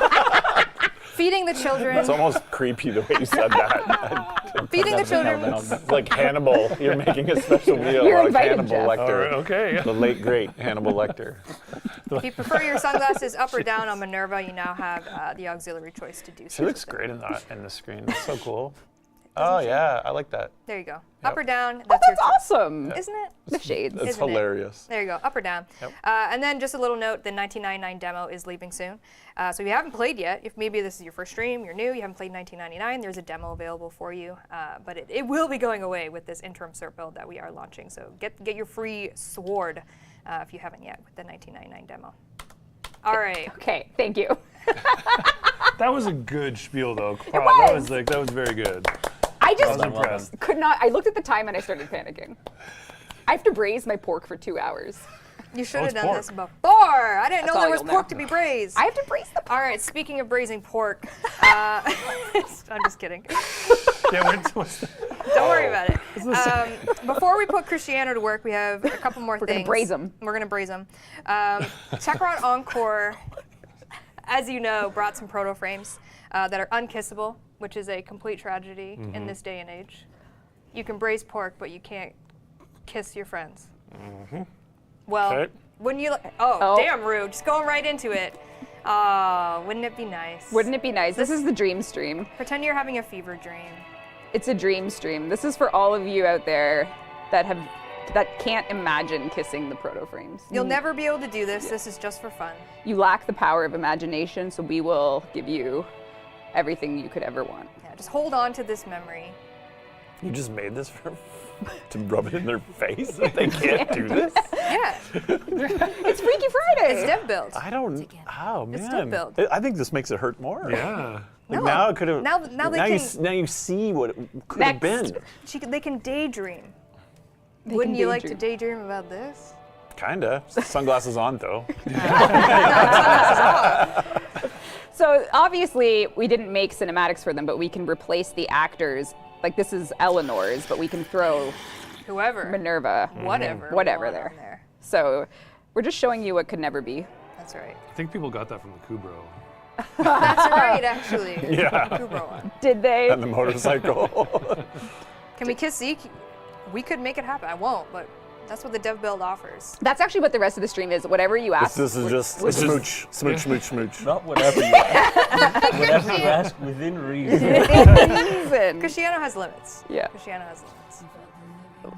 Feeding the children. It's almost creepy the way you said that. Feeding the children. It's like Hannibal. You're making a special meal You're like invited, Hannibal Jeff. Lecter. All right, okay. The late, great Hannibal Lecter. If you prefer your sunglasses up or down on Minerva, you now have the auxiliary choice to do so. She looks great in the screen. It's so cool. Oh yeah, I like that. There you go. Yep. Up or down. Oh, That's your that's choice. awesome. Isn't it? The shades. It's Isn't it? hilarious. There you go. Up or down. Yep. And then just a little note, the 1999 demo is leaving soon. So if you haven't played yet, if maybe this is your first stream, you're new, you haven't played 1999, there's a demo available for you. But it will be going away with this interim cert build that we are launching. So get your free sword if you haven't yet with the 1999 demo. All right. Okay, thank you. That was a good spiel, though. was. That was very good. I I just was impressed. could not. I looked at the time and I started panicking. I have to braise my pork for 2 hours. You should Oh, have it's done this pork. before. I didn't That's know all there was you'll know. pork to be braised. I have to braise the pork. All right, speaking of braising pork, I'm just kidding. Yeah, what's the, Don't worry about it. Before we put Cristiano to work, we have a couple more We're things. gonna braise him. We're going to braise him. Techron Encore, as you know, brought some proto frames that are unkissable, which is a complete tragedy in this day and age. You can braise pork, but you can't kiss your friends. Well, Okay. wouldn't you? Oh. Damn rude. Just going right into it. Oh, wouldn't it be nice? Wouldn't it be nice? This is the dream stream. Pretend you're having a fever dream. It's a dream stream. This is for all of you out there that can't imagine kissing the proto frames. You'll never be able to do this. This is just for fun. You lack the power of imagination, so we will give you everything you could ever want. Yeah, just hold on to this memory You just made this to rub it in their face? They can't do this? Yeah, It's Freaky Friday. it's dev build. I don't. Oh man. It's still built. I think this makes it hurt more. Yeah. Like No. now it could have. Now they now you see what it could have Next. been. They can daydream. They Wouldn't can you like to daydream. daydream about this? Kinda. Sunglasses on though. So obviously we didn't make cinematics for them, but we can replace the actors. Like this is Eleanor's, but we can throw Whoever, Minerva, whatever, whatever on there. there. So we're just showing you what could never be. That's right. I think people got that from the Kubro. That's right, actually. Yeah. Kubro one. Did they? And the motorcycle. Can we kiss Zeke? We could make it happen. I won't, but that's what the dev build offers. That's actually what the rest of the stream is. Whatever you ask. This is just smooch. Not whatever you ask. Whatever you ask within reason. Reason. Cristiano has limits. Yeah. Cristiano has limits.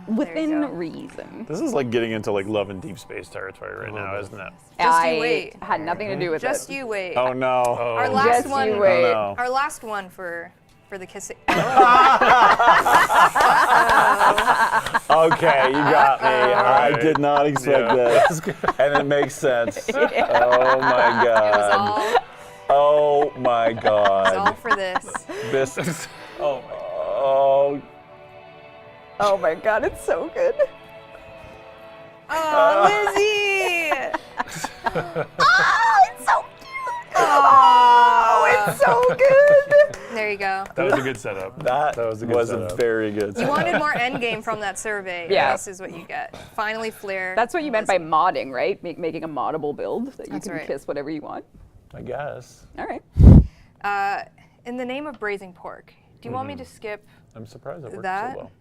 Within go. reason. This is like getting into like love and deep space territory right now, isn't it? Just you I wait. had nothing to do with Just it. you wait. Oh no. Our last Just one. you wait. Oh, no. Our last one for the kissing. Okay, you got me. I did not expect Yeah. this. And it makes sense. Oh my It was god. all, Oh my it was all god. for this. This. Oh, Oh. Oh my god, it's so good. Oh, Lizzie! Oh, it's so cute. Oh, it's so good. There you go. That was a good setup. That was a good was setup. a very good. You wanted more endgame from that survey. Yeah. This is what you get. Finally, Flair. That's what you meant by modding, right? Making a moddable build that you That's can right. kiss whatever you want. I guess. All right. In the name of braising pork, do you want me to skip I'm surprised it worked That- so well.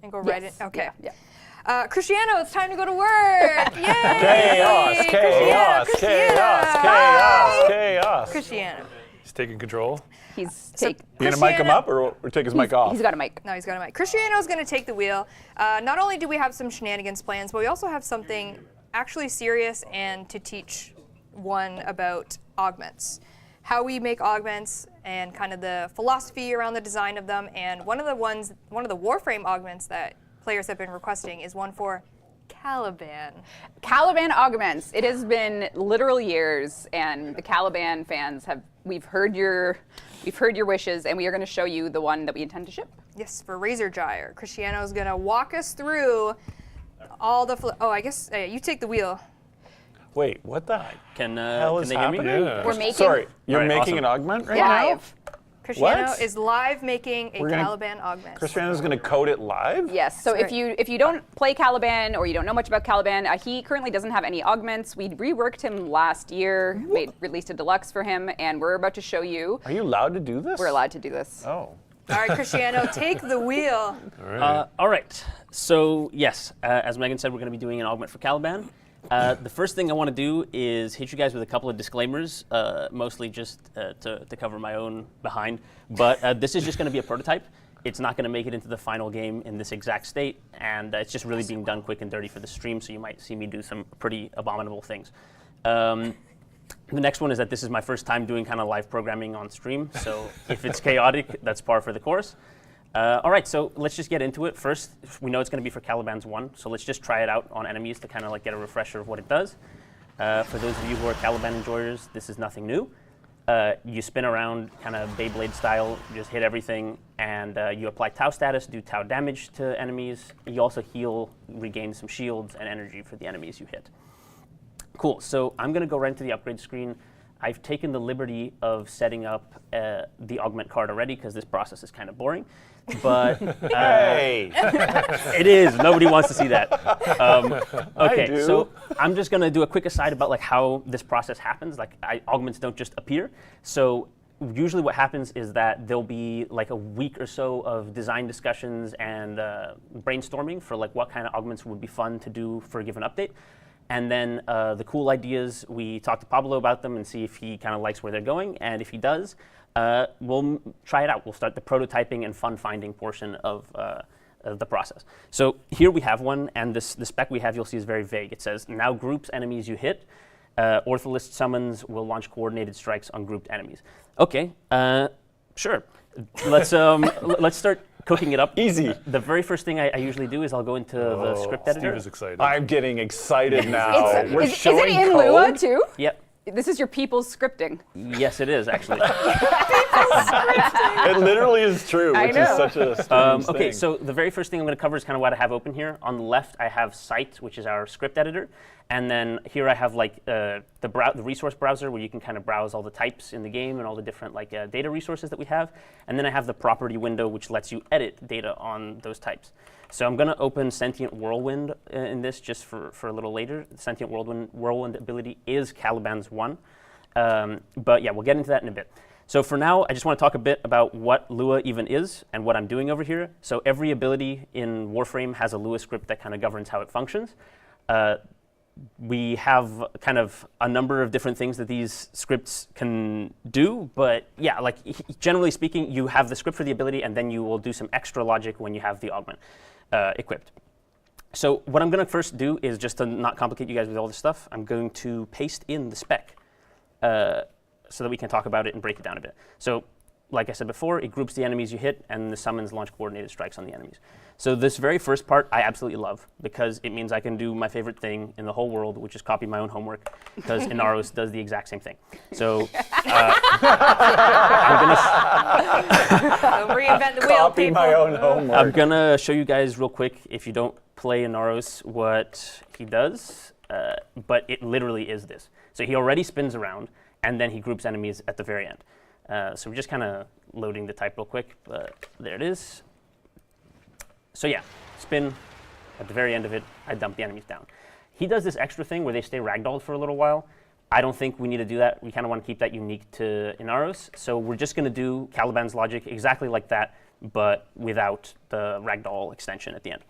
and go right in? Yes. Okay. Yeah. Cristiano, it's time to go to work. Yay! Chaos, chaos, chaos, chaos. Cristiano. He's taking control. He's You gonna mic him up or take his mic off? He's got a mic. No, he's got a mic. Cristiano's going to take the wheel. Not only do we have some shenanigans plans, but we also have something actually serious and to teach one about augments. How we make augments and kind of the philosophy around the design of them. And one of the Warframe augments that players have been requesting is one for Caliban. Caliban Augments. It has been literal years, and the Caliban fans we've heard your wishes, and we are going to show you the one that we intend to ship. Yes, for Razor Gyre. Cristiano's going to walk us through all the. I guess you take the wheel. Wait, what the Can hell is they hear me? happening? Yeah. We're making Sorry, you're Right, making awesome. an augment right now? live. Cristiano What? is live making a We're gonna- Caliban augment. Cristiano's gonna code it live? Yes. So That's if you don't play Caliban or you don't know much about Caliban, he currently doesn't have any augments. We reworked him last year, released a deluxe for him, and we're about to show you. Are you allowed to do this? We're allowed to do this. Oh. All right, Cristiano, take the wheel. All right. All right. So yes, as Megan said, we're going to be doing an augment for Caliban. The first thing I want to do is hit you guys with a couple of disclaimers, mostly just to cover my own behind. But this is just going to be a prototype. It's not going to make it into the final game in this exact state, and it's just really being done quick and dirty for the stream, so you might see me do some pretty abominable things. The next one is that this is my first time doing kind of live programming on stream, so if it's chaotic, that's par for the course. All right, so let's just get into it. First, we know it's going to be for Caliban's 1, so let's just try it out on enemies to kind of like get a refresher of what it does. For those of you who are Caliban enjoyers, this is nothing new. You spin around kind of Beyblade style, you just hit everything, and you apply Tau status, do Tau damage to enemies. You also heal, regain some shields and energy for the enemies you hit. Cool, so I'm going to go right into the upgrade screen. I've taken the liberty of setting up the augment card already because this process is kind of boring, but Hey! it is. Nobody wants to see that. Okay, do. so I'm just gonna do a quick aside about like how this process happens. Like augments don't just appear. So usually what happens is that there'll be like a week or so of design discussions and brainstorming for like what kind of augments would be fun to do for a given update. And then the cool ideas, we talk to Pablo about them and see if he kind of likes where they're going. And if he does, we'll try it out. We'll start the prototyping and fun finding portion of the process. So here we have one, and the spec we have you'll see is very vague. It says, now groups enemies you hit. Ortholist summons will launch coordinated strikes on grouped enemies. Okay, sure. Let's start cooking it up. Easy. The very first thing I usually do is I'll go into the script editor. Steve is excited. I'm getting excited now. We're Is it showing in code. Lua too? Yep. This is your people's scripting. Yes, it is actually. It literally is true, I which is know. such a strange Okay, thing. so the very first thing I'm going to cover is kind of what I have open here. On the left, I have Site, which is our script editor. And then here I have like the resource browser where you can kind of browse all the types in the game and all the different like data resources that we have. And then I have the property window, which lets you edit data on those types. So I'm going to open Sentient Whirlwind in this just for a little later. The Sentient Whirlwind ability is Caliban's one. But yeah, we'll get into that in a bit. So for now, I just want to talk a bit about what Lua even is and what I'm doing over here. So every ability in Warframe has a Lua script that kind of governs how it functions. We have kind of a number of different things that these scripts can do, but yeah, like generally speaking, you have the script for the ability and then you will do some extra logic when you have the augment equipped. So what I'm going to first do is, just to not complicate you guys with all this stuff, I'm going to paste in the spec so that we can talk about it and break it down a bit. So like I said before, it groups the enemies you hit and the summons launch coordinated strikes on the enemies. So this very first part I absolutely love because it means I can do my favorite thing in the whole world, which is copy my own homework, because Inaros does the exact same thing. So I'm going to Reinvent the wheel, Copy people. my own homework. I'm gonna show you guys real quick, if you don't play Inaros, what he does, but it literally is this. So he already spins around, and then he groups enemies at the very end. So we're just kind of loading the type real quick, but there it is. So yeah, spin, at the very end of it, I dump the enemies down. He does this extra thing where they stay ragdolled for a little while. I don't think we need to do that. We kind of want to keep that unique to Inaros. So we're just going to do Caliban's logic exactly like that, but without the ragdoll extension at the end.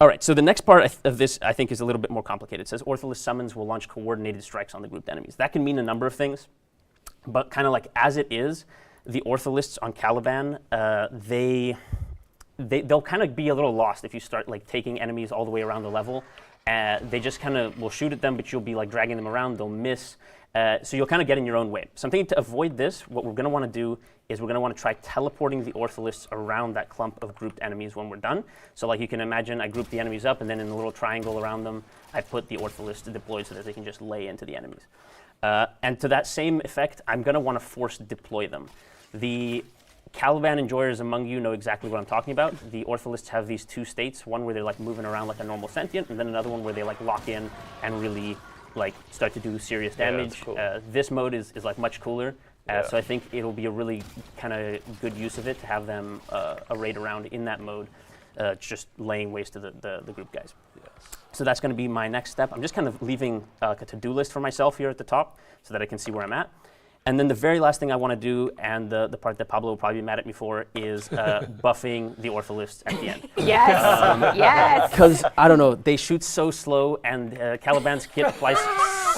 All right, so the next part of this, I think, is a little bit more complicated. It says Ortholis summons will launch coordinated strikes on the grouped enemies. That can mean a number of things, but kind of like as it is, the Ortholists on Caliban, they'll kind of be a little lost if you start like taking enemies all the way around the level. They just kind of will shoot at them, but you'll be like dragging them around, they'll miss. So you'll kind of get in your own way. Something to avoid this, what we're going to want to do is we're going to want to try teleporting the Ortholists around that clump of grouped enemies when we're done. So like you can imagine, I group the enemies up, and then in the little triangle around them, I put the Ortholists deployed so that they can just lay into the enemies. And to that same effect, I'm going to want to force deploy them. The Caliban enjoyers among you know exactly what I'm talking about. The Ortholists have these two states, one where they're like moving around like a normal sentient, and then another one where they like lock in and really like start to do serious damage. that's cool. This mode is like much cooler, so I think it'll be a really kind of good use of it to have them arrayed around in that mode, just laying waste to the group guys. So that's going to be my next step. I'm just kind of leaving a to-do list for myself here at the top so that I can see where I'm at. And then the very last thing I want to do, and the part that Pablo will probably be mad at me for, is buffing the Ortholists at the end. Yes, yes. Because, I don't know, they shoot so slow, and Caliban's kit applies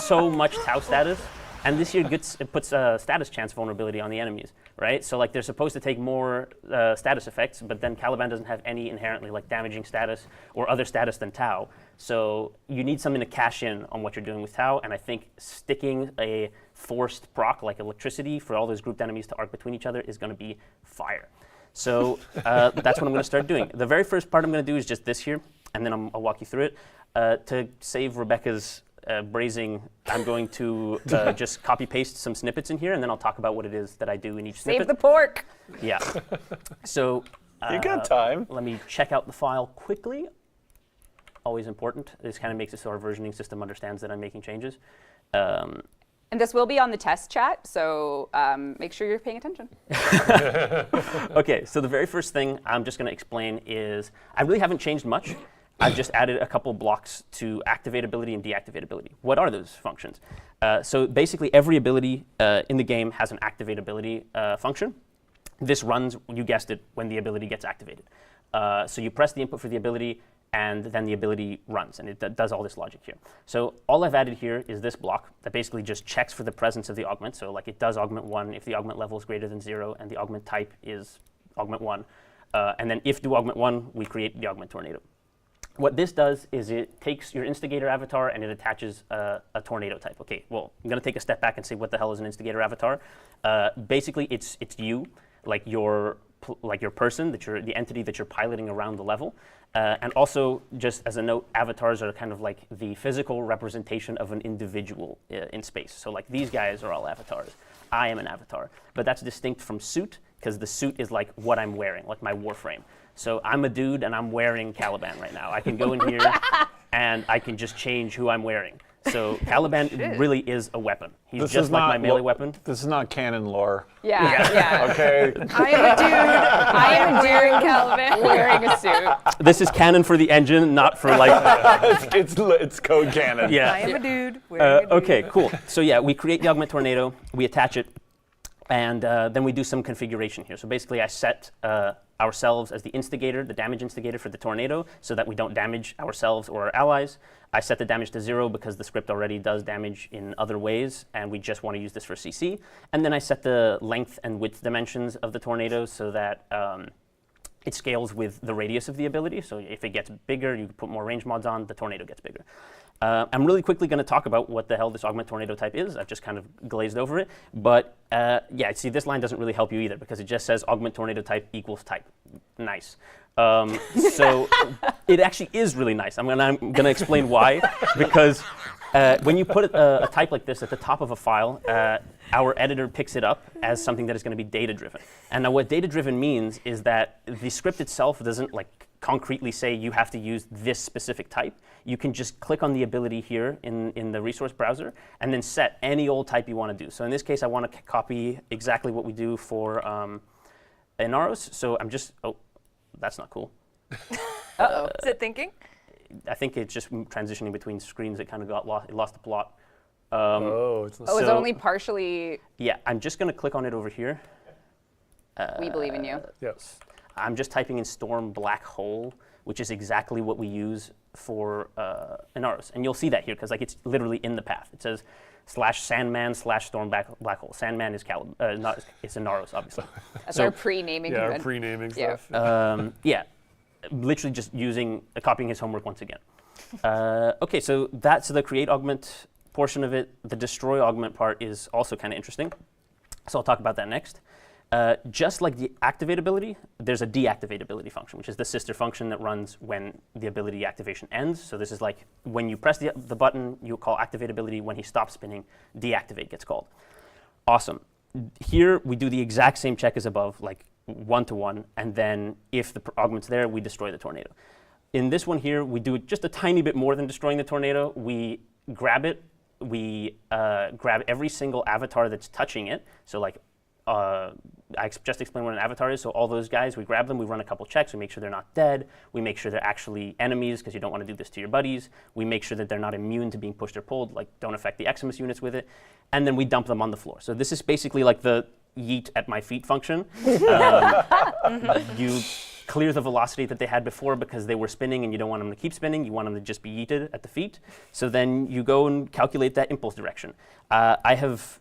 so much Tau status. And this year it puts status chance vulnerability on the enemies, right? So like they're supposed to take more status effects, but then Caliban doesn't have any inherently like damaging status or other status than Tau. So you need something to cash in on what you're doing with Tau, and I think sticking a forced proc like electricity for all those grouped enemies to arc between each other is going to be fire. So that's what I'm going to start doing. The very first part I'm going to do is just this here, and then I'll walk you through it. To save Rebecca's brazing, I'm going to just copy paste some snippets in here, and then I'll talk about what it is that I do in each snippet. Save the pork. Yeah. So You got time. let me check out the file quickly. Always important. This kind of makes it so our versioning system understands that I'm making changes. And this will be on the test chat, so make sure you're paying attention. Okay, so the very first thing I'm just going to explain is I really haven't changed much. I've just added a couple blocks to activate ability and deactivate ability. What are those functions? So basically every ability in the game has an activate ability function. This runs, you guessed it, when the ability gets activated. So you press the input for the ability, and then the ability runs, and it does all this logic here. So all I've added here is this block that basically just checks for the presence of the augment. So like it does augment 1 if the augment level is greater than 0 and the augment type is augment 1. And then if do augment 1, we create the augment tornado. What this does is it takes your instigator avatar and it attaches a tornado type. Okay, well, I'm going to take a step back and say what the hell is an instigator avatar. Basically, it's you, like your like your person, the entity that you're piloting around the level. And also, just as a note, avatars are kind of like the physical representation of an individual in space. So like these guys are all avatars. I am an avatar. But that's distinct from suit, because the suit is like what I'm wearing, like my Warframe. So I'm a dude and I'm wearing Caliban right now. I can go in here and I can just change who I'm wearing. So Caliban really is a weapon. He's just like my melee weapon. This is not canon lore. Yeah. Okay. I am a dude. I am wearing Caliban. Wearing a suit. This is canon for the engine, not for like. it's code canon. Yeah. I am a dude. Wearing a dude. Okay, cool. So yeah, we create the Augment Tornado, we attach it, and then we do some configuration here. So basically I set ourselves as the instigator, the damage instigator for the tornado, so that we don't damage ourselves or our allies. I set the damage to 0 because the script already does damage in other ways, and we just want to use this for CC. And then I set the length and width dimensions of the tornado so that it scales with the radius of the ability. So if it gets bigger, you put more range mods on, the tornado gets bigger. I'm really quickly going to talk about what the hell this Augment Tornado type is. I've just kind of glazed over it. But yeah, see, this line doesn't really help you either because it just says Augment Tornado type equals type. Nice. So it actually is really nice. I'm gonna explain why. Because when you put a type like this at the top of a file, our editor picks it up as something that is going to be data-driven. And now what data-driven means is that the script itself doesn't like concretely say you have to use this specific type. You can just click on the ability here in the resource browser and then set any old type you want to do. So in this case, I want to copy exactly what we do for Inaros. So I'm just, oh, that's not cool. Uh-oh. Is it thinking? I think it's just transitioning between screens. It kind of got lost. It lost the plot. It's not. Oh, it's So- only partially. Yeah, I'm just going to click on it over here. We believe in you. Yes. I'm just typing in Storm Black Hole, which is exactly what we use for Inaros. And you'll see that here because like it's literally in the path. It says /Sandman/Storm Black Hole. Sandman is it's Inaros, obviously. That's So- our pre-naming. Yeah, our convention. pre-naming Yeah. stuff. Yeah, literally just copying his homework once again. Okay, so that's the create augment portion of it. The destroy augment part is also kind of interesting. So I'll talk about that next. Just like the activate ability, there's a deactivate ability function, which is the sister function that runs when the ability activation ends. So this is like when you press the button, you call activate ability. When he stops spinning, deactivate gets called. Awesome. Here we do the exact same check as above, like 1-to-1, and then if the augment's there, we destroy the tornado. In this one here, we do it just a tiny bit more than destroying the tornado. We grab it, we grab every single avatar that's touching it. So like, I just explained what an avatar is, so all those guys, we grab them, we run a couple checks, we make sure they're not dead, we make sure they're actually enemies, because you don't want to do this to your buddies, we make sure that they're not immune to being pushed or pulled, like don't affect the Eximus units with it, and then we dump them on the floor. So this is basically like the yeet at my feet function. You clear the velocity that they had before because they were spinning and you don't want them to keep spinning, you want them to just be yeeted at the feet. So then you go and calculate that impulse direction. I have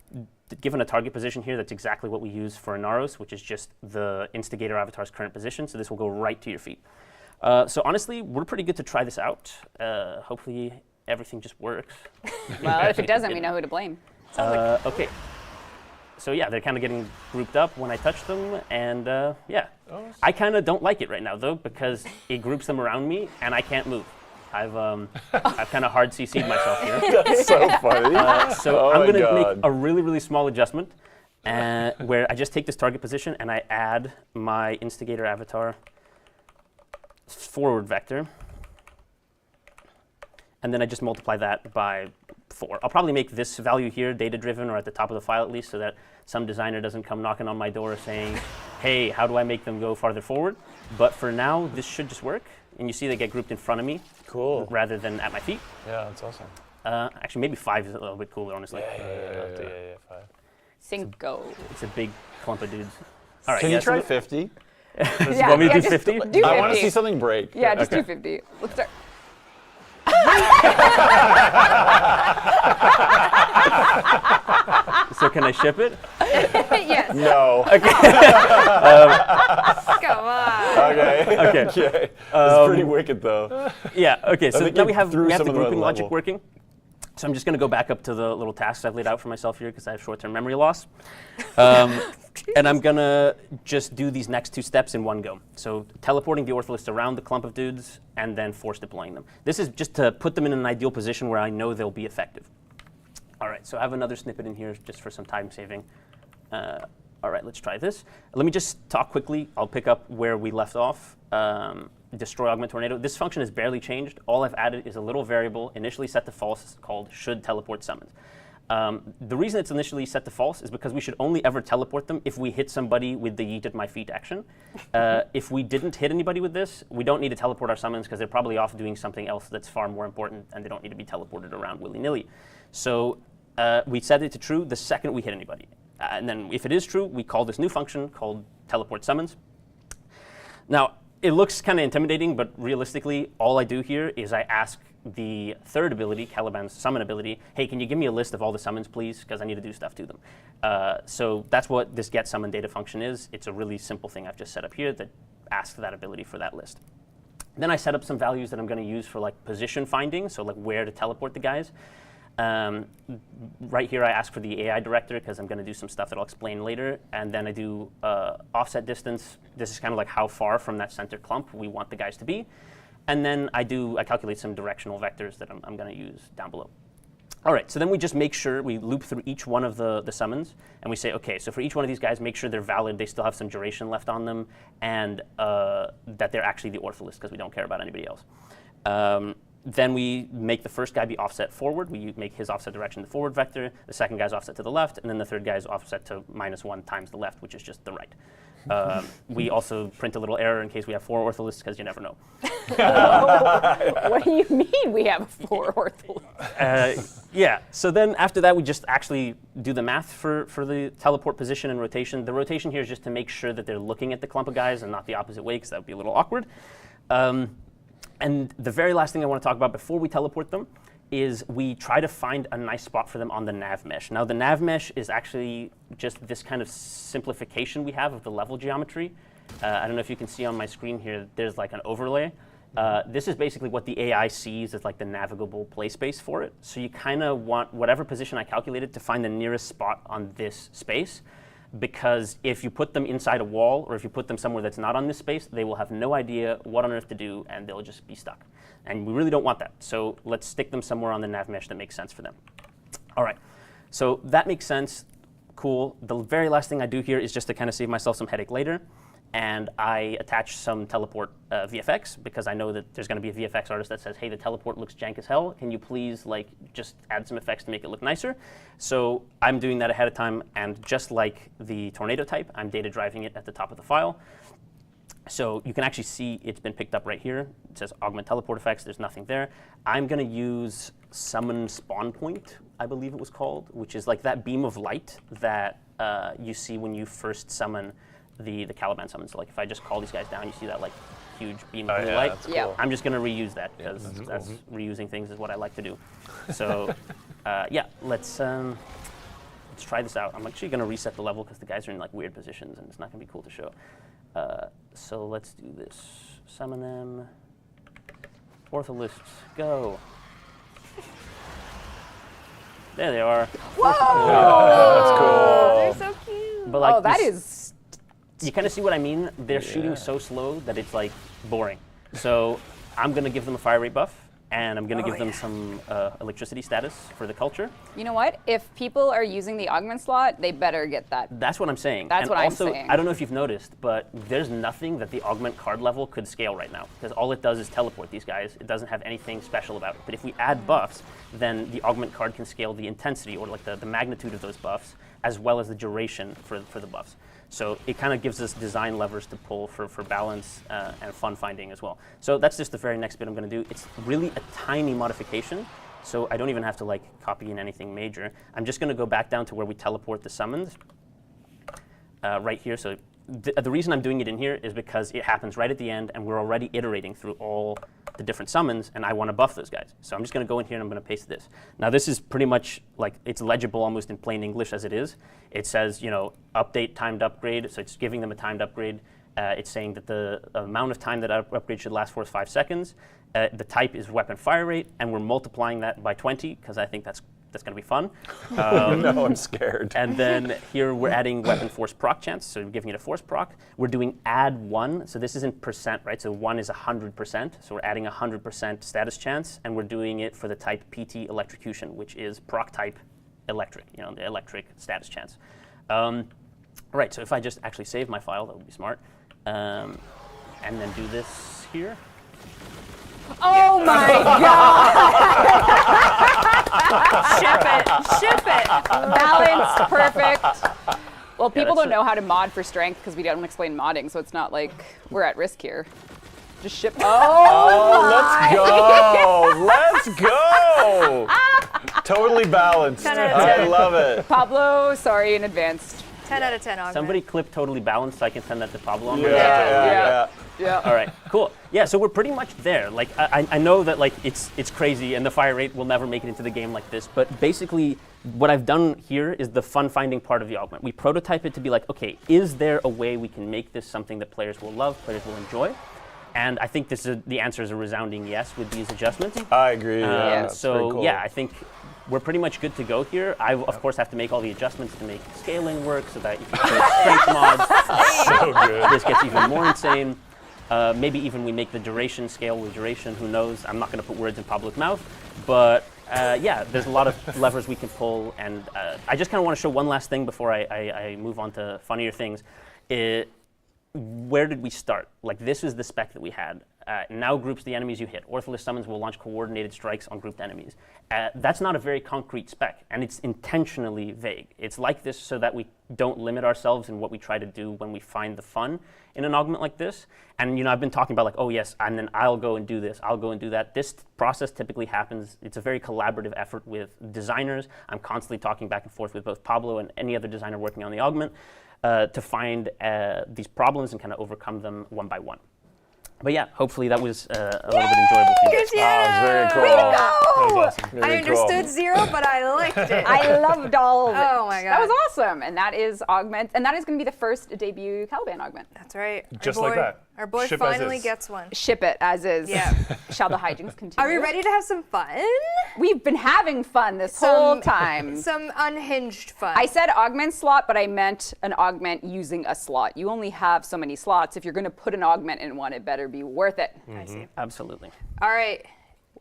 given a target position here that's exactly what we use for Inaros, which is just the instigator avatar's current position, so this will go right to your feet. So honestly, we're pretty good to try this out. Hopefully everything just works. Well, if it doesn't, we know who to blame. Okay. So yeah, they're kind of getting grouped up when I touch them, and yeah. I kind of don't like it right now though, because it groups them around me and I can't move. I've kind of hard CC'd myself here. That's so funny. So Oh I'm my going to God. make a really, really small adjustment where I just take this target position and I add my instigator avatar forward vector. And then I just multiply that by 4. I'll probably make this value here data-driven or at the top of the file at least so that some designer doesn't come knocking on my door saying, hey, how do I make them go farther forward? But for now, this should just work. And you see they get grouped in front of me Cool. rather than at my feet. Yeah, that's awesome. Actually, maybe 5 is a little bit cooler, honestly. Yeah, 5. Cinco. It's a big clump of dudes. All right, Can yeah, you try so 50? Yeah, want me to do just 50? Do 50. I want to see something break. Yeah, just do 50. Let's start. so can I ship it? Yes. No. Come on. Okay. Okay. Okay. It's pretty wicked though. Yeah, okay, so think now you we have threw the some of them at grouping logic level. working. So I'm just going to go back up to the little tasks I've laid out for myself here because I have short-term memory loss. And I'm going to just do these next 2 steps in one go. So teleporting the Ortholists around the clump of dudes and then force deploying them. This is just to put them in an ideal position where I know they'll be effective. All right, so I have another snippet in here just for some time saving. All right, let's try this. Let me just talk quickly. I'll pick up where we left off. Destroy Augment Tornado. This function has barely changed. All I've added is a little variable initially set to false called should teleport summons. The reason it's initially set to false is because we should only ever teleport them if we hit somebody with the yeet at my feet action. If we didn't hit anybody with this, we don't need to teleport our summons because they're probably off doing something else that's far more important and they don't need to be teleported around willy-nilly. So we set it to true the second we hit anybody. And then if it is true, we call this new function called teleport summons. Now, it looks kind of intimidating, but realistically, all I do here is I ask the third ability, Caliban's summon ability, hey, can you give me a list of all the summons, please? Because I need to do stuff to them. So that's what this get summon data function is. It's a really simple thing I've just set up here that asks that ability for that list. Then I set up some values that I'm going to use for like position finding, so like where to teleport the guys. Right here I ask for the AI director because I'm going to do some stuff that I'll explain later, and then I do offset distance. This is kind of like how far from that center clump we want the guys to be, and then I calculate some directional vectors that I'm going to use down below. All right, so then we just make sure we loop through each one of the summons, and we say, okay, so for each one of these guys, make sure they're valid, they still have some duration left on them, and that they're actually the Ortholist because we don't care about anybody else. Then we make the first guy be offset forward. We make his offset direction the forward vector. The second guy's offset to the left, and then the third guy's offset to -1 times the left, which is just the right. We also print a little error in case we have 4 Ortholists, because you never know. What do you mean we have 4 Ortholists? Yeah, so then after that, we just actually do the math for the teleport position and rotation. The rotation here is just to make sure that they're looking at the clump of guys and not the opposite way, because that would be a little awkward. And the very last thing I want to talk about before we teleport them is we try to find a nice spot for them on the nav mesh. Now, the nav mesh is actually just this kind of simplification we have of the level geometry. I don't know if you can see on my screen here, there's like an overlay. This is basically what the AI sees as like the navigable play space for it. So you kind of want whatever position I calculated to find the nearest spot on this space. Because if you put them inside a wall or if you put them somewhere that's not on this space, they will have no idea what on earth to do and they'll just be stuck. And we really don't want that. So let's stick them somewhere on the nav mesh that makes sense for them. All right, so that makes sense. Cool. The very last thing I do here is just to kind of save myself some headache later. And I attach some teleport VFX because I know that there's going to be a VFX artist that says, hey, the teleport looks jank as hell. Can you please like just add some effects to make it look nicer? So I'm doing that ahead of time. And just like the tornado type, I'm data driving it at the top of the file. So you can actually see it's been picked up right here. It says augment teleport effects. There's nothing there. I'm going to use summon spawn point, I believe it was called, which is like that beam of light that you see when you first summon the Caliban summons. So like if I just call these guys down, you see that like huge beam of blue light. That's cool. Yeah. I'm just going to reuse that because that's reusing things is what I like to do. So yeah, let's try this out. I'm actually going to reset the level because the guys are in like weird positions and it's not going to be cool to show. So let's do this. Summon them. Ortholists, go. There they are. Whoa! That's cool. They're so cute. But like Oh, that you is. you kind of see what I mean? They're shooting so slow that it's like boring. So I'm going to give them a fire rate buff, and I'm going to give them some electricity status for the culture. You know what? If people are using the augment slot, they better get that. That's what I'm saying. That's and what I'm also, saying. I don't know if you've noticed, but there's nothing that the augment card level could scale right now, because all it does is teleport these guys. It doesn't have anything special about it. But if we add buffs, then the augment card can scale the intensity, or like the magnitude of those buffs, as well as the duration for the buffs. So it kind of gives us design levers to pull for balance and fun finding as well. So that's just the very next bit I'm going to do. It's really a tiny modification, so I don't even have to like copy in anything major. I'm just going to go back down to where we teleport the summons right here. So the reason I'm doing it in here is because it happens right at the end, and we're already iterating through all the different summons, and I want to buff those guys. So I'm just going to go in here and I'm going to paste this. Now this is pretty much like, it's legible almost in plain English as it is. It says, you know, update timed upgrade, so it's giving them a timed upgrade. It's saying that the amount of time that upgrade should last for is 5 seconds. The type is weapon fire rate, and we're multiplying that by 20 because I think that's going to be fun. No, I'm scared. And then here we're adding weapon force proc chance, so we're giving it a force proc. We're doing add 1, so this isn't percent, right? So 1 is 100%, so we're adding 100% status chance, and we're doing it for the type PT electrocution, which is proc type electric, the electric status chance. Right, so if I just actually save my file, that would be smart, and then do this here. Oh my god! Ship it. Balanced, perfect. Well, people that's don't know how to mod for strength because we don't explain modding, so it's not like we're at risk here. Just ship. Oh, let's go! Totally balanced. 10 out of I 10. love it. Pablo, sorry in advance. 10 out of 10 augment. Somebody clip totally balanced so I can send that to Pablo. on my Yeah. All right, cool. Yeah, so we're pretty much there. Like, I know that like it's crazy, and the fire rate will never make it into the game like this. But basically, what I've done here is the fun-finding part of the augment. We prototype it to be like, okay, is there a way we can make this something that players will love, players will enjoy? And I think the answer is a resounding yes with these adjustments. I agree. Yeah, it's pretty So cool. yeah, I think we're pretty much good to go here. I, of course, have to make all the adjustments to make scaling work so that if you put strength mods, So good. this gets even more insane. Maybe even we make the duration scale with duration, who knows? I'm not going to put words in Pablo's mouth. But yeah, there's a lot of levers we can pull. And I just kind of want to show one last thing before I move on to funnier things. Where did we start? Like, this is the spec that we had. Now groups the enemies you hit. Ortholess summons will launch coordinated strikes on grouped enemies. That's not a very concrete spec, and it's intentionally vague. It's like this so that we don't limit ourselves in what we try to do when we find the fun in an augment like this. And I've been talking about like, oh yes, and then I'll go and do this, I'll go and do that. This process typically happens. It's a very collaborative effort with designers. I'm constantly talking back and forth with both Pablo and any other designer working on the augment to find these problems and kind of overcome them one by one. But yeah, hopefully that was a little bit enjoyable for you guys. Yeah. Oh, it's very cool. That was awesome. I Very cool. understood 0, but I liked it. I loved all of it. Oh my That was God. awesome. And that is Augment. And that is going to be the first debut Caliban Augment. That's right. Just Our like boy- that. Our boy Ship as finally is. gets one. Ship it as is. Yeah. Shall the hijinks continue? Are we ready to have some fun? We've been having fun this whole Some- time. Some unhinged fun. I said augment slot, but I meant an augment using a slot. You only have so many slots. If you're going to put an augment in one, it better be worth it. I see. Absolutely. All right.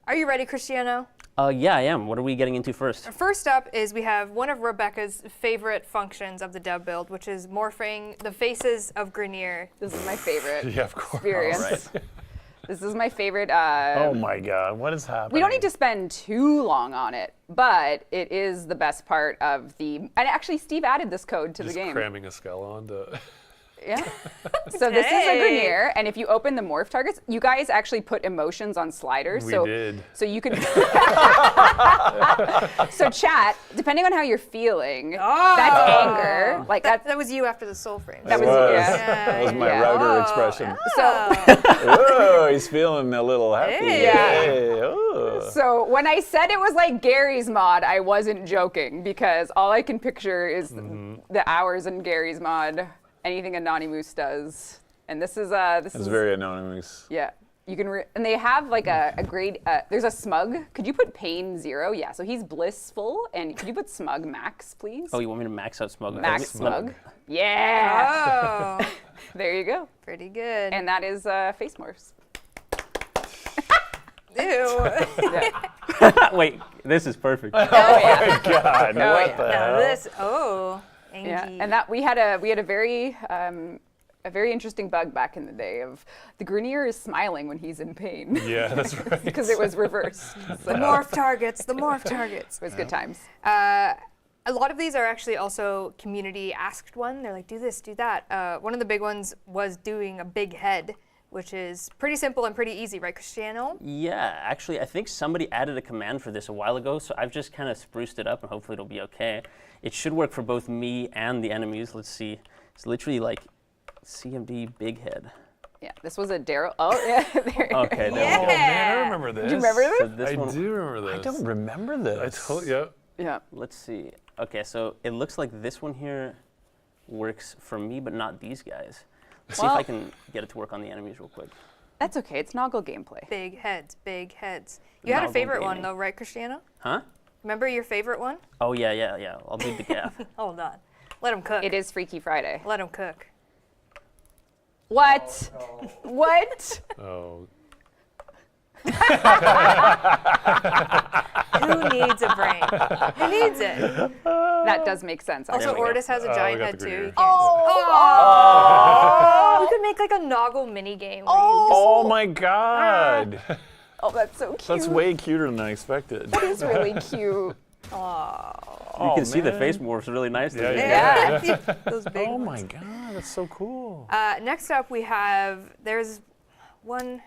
Are you ready, Cristiano? Yeah, I am. What are we getting into first? First up is we have one of Rebecca's favorite functions of the dev build, which is morphing the faces of Grenier. This is my favorite Yeah, of course. experience. This is my favorite. Oh my God, what is happening? We don't need to spend too long on it, but it is the best part of the. And actually, Steve added this code to Just the game. cramming a skull onto. Yeah. So this is a Hey. Grenier, and if you open the morph targets, you guys actually put emotions on sliders. We so, did. So you could. So chat, depending on how you're feeling, that's anger. Like That that. was you after the soul frame. That was Yeah. That was my Yeah. router expression. So. Oh, he's feeling a little happy. Hey. Hey, oh. So when I said it was like Gary's mod, I wasn't joking because all I can picture is the hours in Gary's mod, anything Anonymous does, and this is It's very anonymous. yeah. You can and they have like a grade. There's a smug. Could you put pain 0? Yeah. So he's blissful, and could you put smug max, please? Oh, you want me to max out smug? Max Let me- smug. Yeah. Oh, There you go. pretty good. And that is face morphs. Ew. Wait, this is perfect. God, what yeah. the Now hell? this, Angie. Yeah, and that we had a very interesting bug back in the day of the Grenier is smiling when he's in pain Yeah, that's right. because it was reversed. So The morph targets, the morph targets. it was good times. A lot of these are actually also community asked one. They're like, do this, do that. One of the big ones was doing a big head, which is pretty simple and pretty easy, right, Cristiano? Yeah, actually, I think somebody added a command for this a while ago, so I've just kind of spruced it up, and hopefully it'll be okay. It should work for both me and the enemies. Let's see. It's literally like CMD big head. Yeah, this was a Daryl. Oh, yeah. There. Okay, there we Yeah. go. Man, I remember this. Do you remember So this? this I one, do remember this. I don't remember this. Yeah. Yeah. let's see. Okay, so it looks like this one here works for me, but not these guys. See if I can get it to work on the enemies real quick. That's okay. It's Noggle gameplay. Big heads, big heads. You had a Novel favorite one gaming. though, right, Cristiano? Huh? Remember your favorite one? Oh yeah. I'll leave the gaff. Hold on. Let him cook. It is Freaky Friday. Let him cook. What? What? Oh. Who needs a brain? Who needs it? That does make sense. Also, Actually. we go. Ortis has a Oh, giant we got head the too. green You hair. can't we could make like a Noggle mini game. Oh my God. Oh, that's so cute. That's way cuter than I expected. That is really cute. You can see the man. face morphs really nicely. Yeah, Yeah. Those big Oh ones. my God, that's so cool. Next up, we have there's one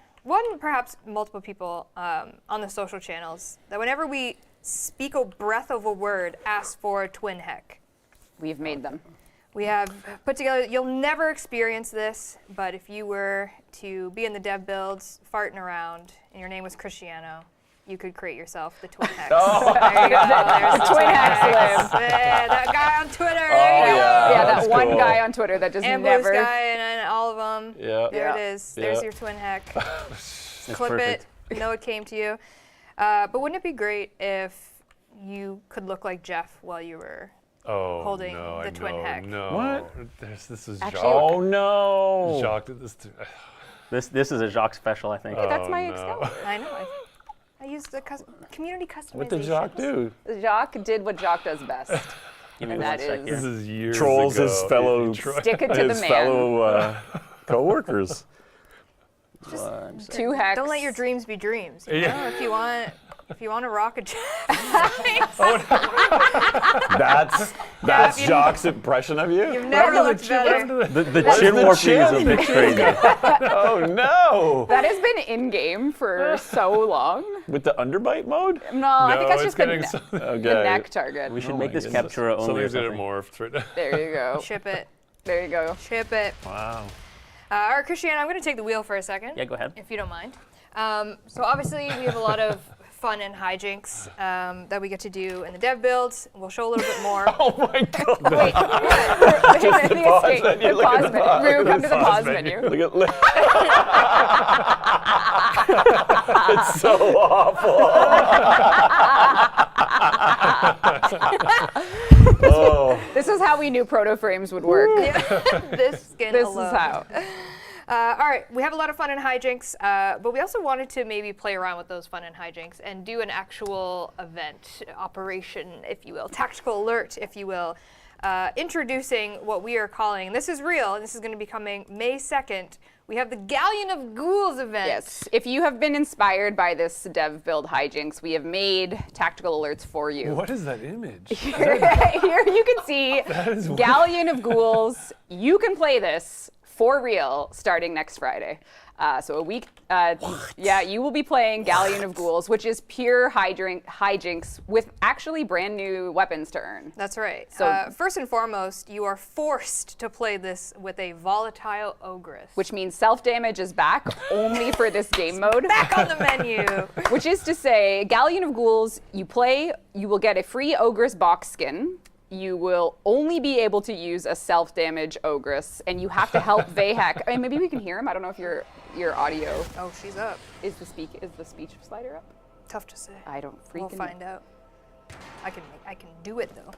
perhaps multiple people on the social channels that whenever we speak a breath of a word, ask for a twin heck. We've made them. We have put together. You'll never experience this, but if you were to be in the dev builds, farting around, and your name was Cristiano, you could create yourself the twin hex. Oh. There you go. There's the Twin hex live. Yeah, that guy on Twitter. There you go. Yeah, that's that one cool. guy on Twitter that just And never. Blue Sky and all of them. Yeah. There Yeah. it is. There's Yeah. your twin heck. It's Clip perfect. it. Know it came to you. But wouldn't it be great if you could look like Jeff while you were Oh, holding no, the I twin know, heck? No. What? This is Actually- Jacques. Oh no. Jacques did this too. This is a Jacques special, I think. Hey, that's Oh, my no. Excalibur. I know. I used the community customization. What did Jacques do? Jacques did what Jacques does best. Give me And one that sec is- This here. is years Trolls ago. his fellow- Stick it to the His man. fellow co-workers. One sec. 2 hex. Don't let your dreams be dreams. You Yeah. know? If you want to rock a Jeff. That's Jacques' impression of you? You've never looked better. The What is chin the warping is a chin? bit crazy. Oh no! That has been in game for so long. With the underbite mode? No, I think that's it's just the, getting ne- so- Okay. the neck target. We should Oh make my this goodness. Captura only or Something's gonna something. morph right now. There you go. Ship it. There you go. Ship it. Wow. All right, Cristiano, I'm going to take the wheel for a second. Yeah, go ahead. If you don't mind. So obviously we have a lot of fun and hijinks that we get to do in the dev builds. We'll show a little bit more. Oh my god. Wait. The escape. menu, The look at pause the menu. pause- Rue, come to the pause pause menu. menu. Look at It's so awful. Oh. This is how we knew proto frames would work. This skin This alone. is how. All right, we have a lot of fun and hijinks, but we also wanted to maybe play around with those fun and hijinks and do an actual event, operation, if you will, tactical alert, if you will, introducing what we are calling, this is real, and this is going to be coming May 2nd, we have the Galleon of Ghouls event. Yes. If you have been inspired by this dev build hijinks, we have made tactical alerts for you. What is that image? Here you can see Galleon of Ghouls. You can play this for real starting next Friday. So a week, yeah, you will be playing Galleon of Ghouls, which is pure hijinks with actually brand new weapons to earn. That's right. So- First and foremost, you are forced to play this with a volatile ogress. Which means self-damage is back only for this game mode. back on the menu. Which is to say, Galleon of Ghouls, you play, you will get a free ogress box skin. You will only be able to use a self-damage ogress, and you have to help Vahek. I mean, maybe we can hear him. I don't know if your audio Oh, she's up. is the speech slider up. Tough to say. I don't freaking. We'll find out. I can do it though.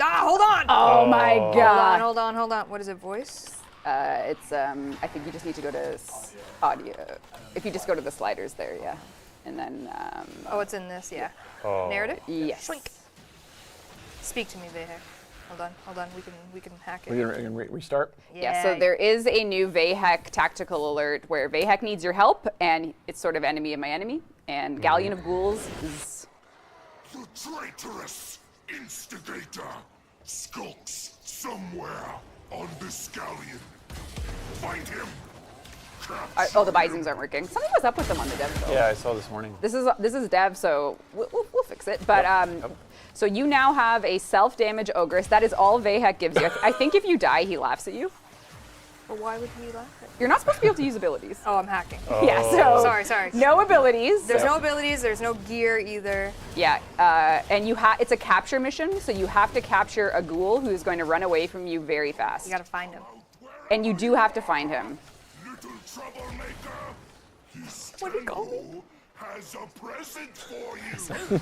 Ah, hold on. Oh my god! Hold on. What is it? Voice? It's I think you just need to go to audio. If you just go to the sliders there, yeah, and then Oh, it's in this. Yeah. Oh. Narrative. yes. Shrink. Speak to me, Vahek. Hold on. We can hack it. We can restart? Yeah, so there is a new Vahek tactical alert where Vahek needs your help, and it's sort of enemy of my enemy. And Galleon of Ghouls is. The traitorous instigator skulks somewhere on this galleon. Find him. Oh, the Bisons aren't working. Something was up with them on the dev though. Yeah, I saw this morning. This is dev, so we'll fix it. But so you now have a self-damage ogress. That is all Vahek gives you. I think if you die, he laughs at you. Well, why would he laugh at me? You're not supposed to be able to use abilities. Oh, I'm hacking. Yeah, so Sorry. no abilities. There's no abilities. There's no gear either. Yeah, and it's a capture mission, so you have to capture a ghoul who's going to run away from you very fast. You gotta find him. And you do have to find him. Little troublemaker. What did he call me? Has a present for you.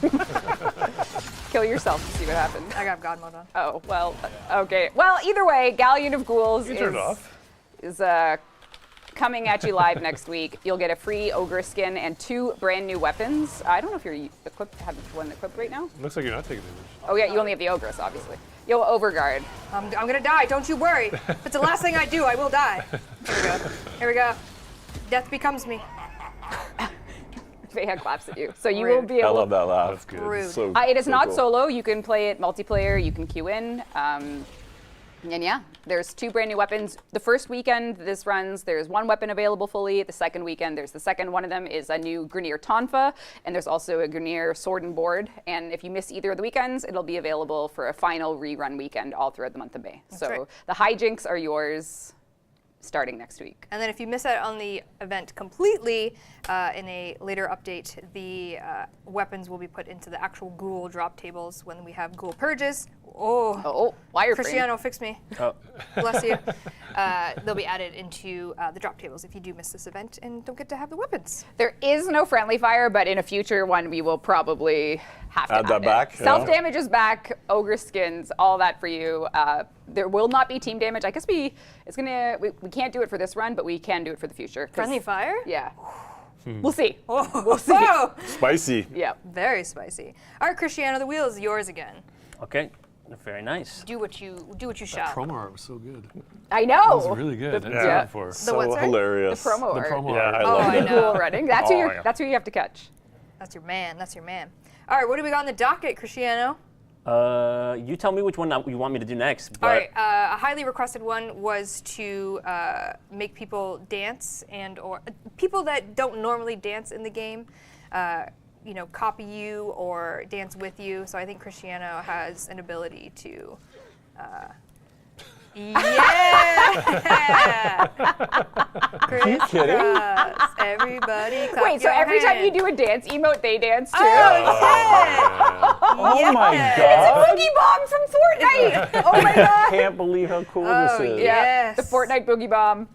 Kill yourself to see what happens. I got God mode on. Oh, well, okay. Well, either way, Galleon of Ghouls You turn it off. is coming at you live next week. You'll get a free ogre skin and 2 brand new weapons. I don't know if you're have one equipped right now. Looks like you're not taking damage. Oh yeah, you only have the ogress, obviously. Yo, overguard. I'm gonna die. Don't you worry. If it's the last thing I do, I will die. Here we go. Here we go. Death becomes me. Feha claps at you. So you Rude. will be I able. love that laugh. That's good. Rude. So, It is so not cool. solo. You can play it multiplayer. You can queue in. And yeah, there's 2 brand new weapons. The first weekend this runs, there's 1 weapon available fully. The second weekend, there's the second. One of them is a new Grineer Tonfa, and there's also a Grineer Sword and Board. And if you miss either of the weekends, it'll be available for a final rerun weekend all throughout the month of May. So right. the hijinks are yours starting next week. And then if you miss out on the event completely, in a later update, the weapons will be put into the actual ghoul drop tables when we have ghoul purges. Oh, wireframe. Cristiano, fix me. Oh. Bless you. They'll be added into the drop tables if you do miss this event and don't get to have the weapons. There is no friendly fire, but in a future one, we will probably have to Add that it. back, yeah. Self damage is back. Ogre skins, all that for you. There will not be team damage. I guess we can't do it for this run, but we can do it for the future. 'Cause- Friendly fire? Yeah. We'll see. We'll see. Oh, Spicy. Yeah. very spicy. All right, Cristiano, the wheel is yours again. Okay, very nice. Do what you shall. Promo art was so good. I know. It was really good. I didn't see yeah. that before. The what, So sorry? hilarious. The promo The art. promo Yeah, art. I Oh, love I it. know. Cool running. That's who that's who you have to catch. That's your man. That's your man. All right, what do we got on the docket, Cristiano? You tell me which one you want me to do next. All But right, a highly requested one was to make people dance or people that don't normally dance in the game, copy you or dance with you. So I think Cristiano has an ability to. Yeah! Are you kidding? Everybody clap Wait, so your every time you hands. do a dance emote, they dance too? Oh, yeah! Oh my Yes. god! Boogie Bomb from Fortnite! Oh my god! I can't believe how cool Oh, this is. Yeah, Yes. the Fortnite Boogie Bomb.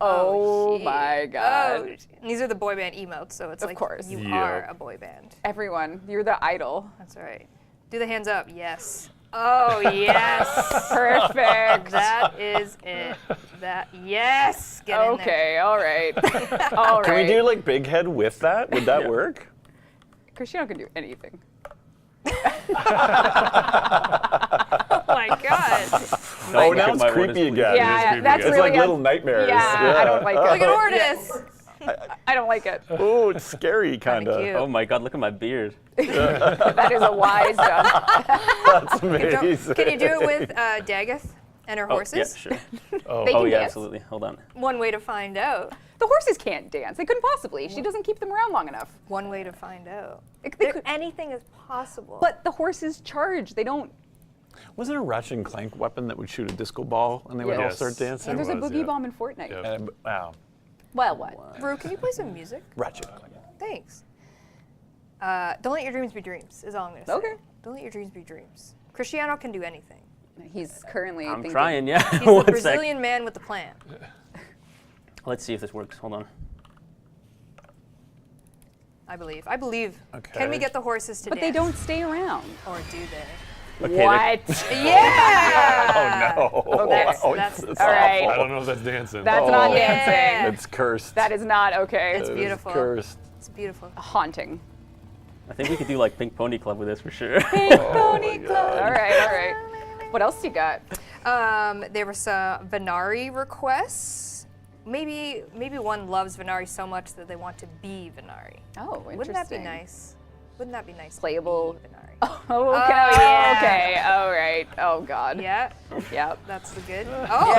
Oh Gee. my god. Oh, and these are the boy band emotes, so it's Of like course. you Yeah. are a boy band. Everyone, you're the idol. That's all right. Do the hands up. Yes. Oh, yes. Perfect. That is it. Yes. Get in there. Okay, all right. All right. Can we do like Big Head with that? Would that work? Cristiano can do anything. Oh, my God. Oh, Like, now it's my word creepy is again. Yeah, creepy. that's It's really like little nightmares. Yeah, I don't like Look it. at Ordis. I don't like it. Oh, it's scary, kind of. cute. oh my God, look at my beard. That is a wise done. That's amazing. Can you do it with Daggeth and her Oh, horses? yeah, sure. Oh, They Oh can yeah, dance. absolutely. Hold on. One way to find out. The horses can't dance. They couldn't possibly. She doesn't keep them around long enough. One way to find out. They There- could- anything is possible. But the horses charge. They don't. Was there a Ratchet and Clank weapon that would shoot a disco ball and they would all Yes. start dancing? And there's a was, boogie yeah. bomb in Fortnite. Yeah. Wow. Well, what? Rue, can you play some music? Ratchet and Clank. Thanks. Don't let your dreams be dreams, is all I'm going to say. Okay. Don't let your dreams be dreams. Cristiano can do anything. He's currently I'm thinking. trying, yeah. He's the One sec. Brazilian man with the plan. Let's see if this works. Hold on. I believe. Okay. Can we get the horses to But they dance? don't stay around. Or do they? Okay, What? Yeah! Oh, no. that's- Oh, that's- it's all right. awful. I don't know if that's dancing. That's not Yeah. dancing. It's cursed. That is not okay. It's It is beautiful. cursed. It's beautiful. Haunting. I think we could do like Pink Pony Club with this for sure. Pony Club. All right, all right. What else you got? There were some Venari requests. Maybe one loves Venari so much that they want to be Venari. Oh, interesting. Wouldn't that be nice? Wouldn't that be nice? to Playable. be Venari? Oh, okay. yeah. Okay. All right. Oh God. Yeah, Yep. that's the good. Oh,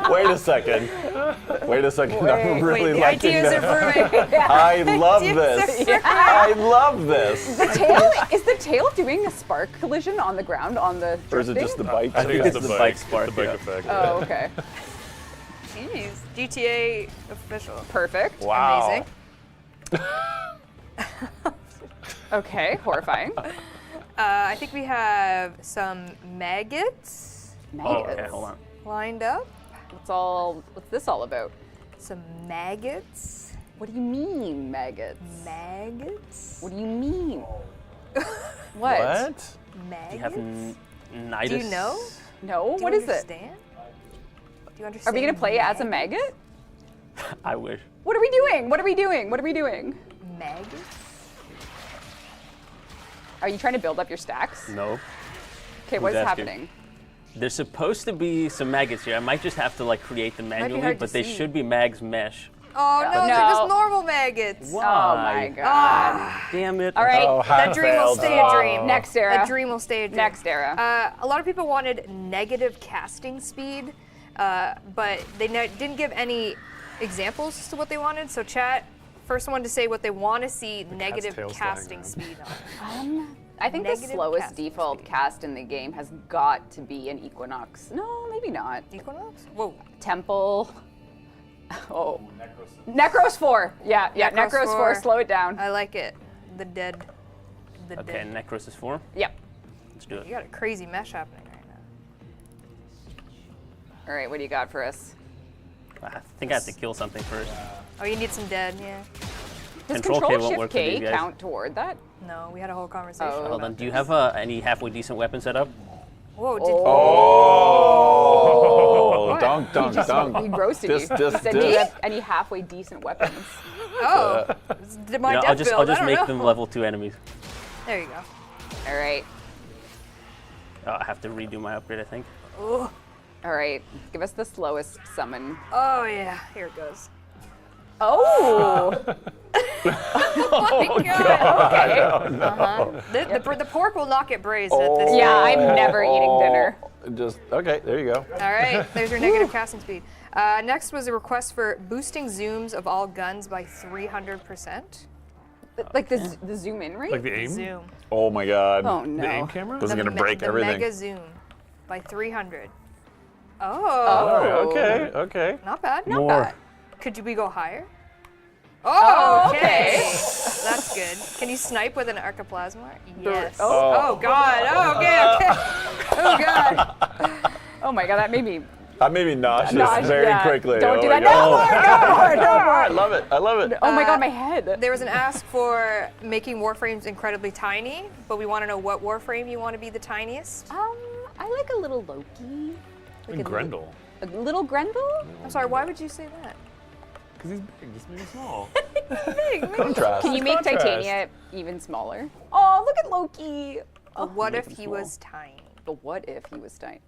Wait a second. Wait a second. I'm really wait, the liking ideas this. are brewing. I love Ideas this. are brewing. I love this. Is the tail doing a spark collision on the ground on the Or is it drifting? just the bike? I think it's it's the the bike bike spark, The bike yeah. effect. Oh, okay. Jeez, GTA official. Perfect. Wow. Amazing. Okay. Horrifying. I think we have some maggots Oh, Maggots. okay, hold on. lined up. What's this all about? Some maggots. What do you mean, maggots? Maggots. What do you mean? What? What? Maggots. Do you have Nidus? Do you know? No, Do what you is it? understand? Do you Are understand? we gonna play as a maggot? maggot? I wish. What are we doing? What are we doing? What are we doing? Maggots. Are you trying to build up your stacks? No. Okay, what is Who's asking? happening? There's supposed to be some maggots here. I might just have to like create them be manually, hard to but they see. should be mags mesh. Oh no, they're No. just normal maggots. Why? Oh my god. Damn it. All right, Oh, That dream will failed. stay a dream. next era. That dream will stay a dream. Next era. A lot of people wanted negative casting speed, but they didn't give any examples as to what they wanted. So chat, first one to say what they want to see negative tail's casting flying speed on. I think the negative slowest casting default speed. cast in the game has got to be an Equinox. No, maybe not. Equinox? Whoa. Temple. Oh. Necros 4. Yeah, Necros Necros 4. 4. Slow it down. I like it. The dead. The Okay, dead. Necros is 4. Yep. Let's do You it. got a crazy mesh happening right now. All right, what do you got for us? I think I have to kill something first. Oh, you need some dead, yeah. Does Control K Control won't Shift work with K these guys. count toward that? No, we had a whole conversation. Oh. Hold about on. Do you this. have any halfway decent weapon set up? Whoa, did Oh, dunk, dunk, He dunk. roasted Dis, you. dis, He said, do dis. you have any halfway decent weapons? Oh, my You know, death I'll just build, I don't make know. them level 2 enemies. There you go. All right. I have to redo my upgrade, I think. Ooh. All right. Give us the slowest summon. Oh yeah, here it goes. Oh! Oh my god. Okay. The pork will not get braised at this. Yeah, I'm never eating dinner. Just, okay, there you go. All right, there's your negative casting speed. Next was a request for boosting zooms of all guns by 300%. Like the zoom in rate? Like the aim? Zoom. Oh my god. Oh The aim no. camera? This is The gonna break the everything. mega zoom by 300. Oh, Oh. Okay, okay. not bad. Not More. bad. Could we go higher? Oh, okay. That's good. Can you snipe with an arcaplasma? Yes. Oh. Oh god. Oh, okay. Oh god. Oh my god, that made me. That made me nauseous Nauseous, very yeah. quickly. Don't Oh do my that. No God. more, no more, no I more. love it. I love it. Oh my god, my head. There was an ask for making Warframes incredibly tiny, but we want to know what Warframe you want to be the tiniest. I like a little Loki. And Grendel. A little Grendel? I'm sorry, why would you say that? Because he's big. Just maybe small. Contrast. Can you make contrast. Titania even smaller? Oh, look at Loki. But what if him he small. was tiny? But what if he was tiny?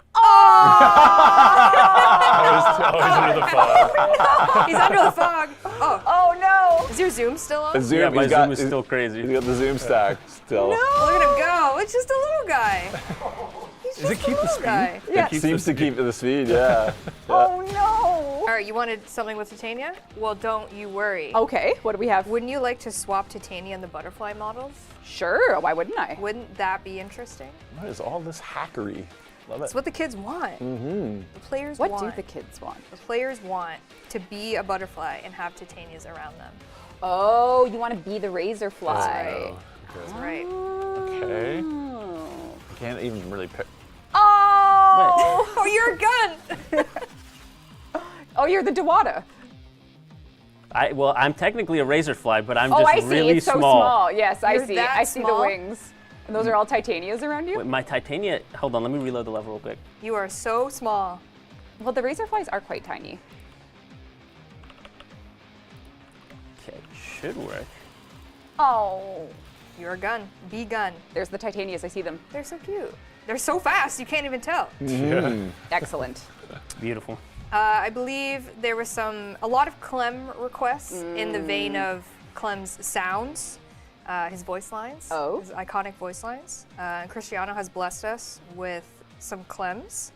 Always under the fog. He's under the fog. Oh, Oh no! is your zoom still on? The zoom, Yeah, my he's got, zoom is still crazy. He's got the zoom stack still. Look at him go. It's just a little guy. He's Does it just a keep the little speed? guy. Yeah. It keeps Seems the to keep the speed, yeah. Oh no! All right, you wanted something with Titania? Well, don't you worry. Okay, what do we have? Wouldn't you like to swap Titania and the butterfly models? Sure, why wouldn't I? Wouldn't that be interesting? What is all this hackery? Love That's it. what the kids want. The players What want. do the kids want? The players want to be a butterfly and have Titanias around them. Oh, you want to be the Razorfly. That's right. Okay. Oh. Can't even really pick. Oh! Oh, you're a gun! Oh, you're the Dewata. Well, I'm technically a Razorfly, but I'm Oh, just I see. really It's so small. Yes, I You're see. that I see the small? wings. And those are all Titanias around you? Wait, my Titania. Hold on, let me reload the level real quick. You are so small. Well, the Razorflies are quite tiny. Okay, should work. Oh. You're a gun. Be gun. There's the Titanias. I see them. They're so cute. They're so fast, you can't even tell. Excellent. Beautiful. I believe there was a lot of Clem requests in the vein of Clem's sounds, his voice lines, Oh. his iconic voice lines. And Cristiano has blessed us with some Clems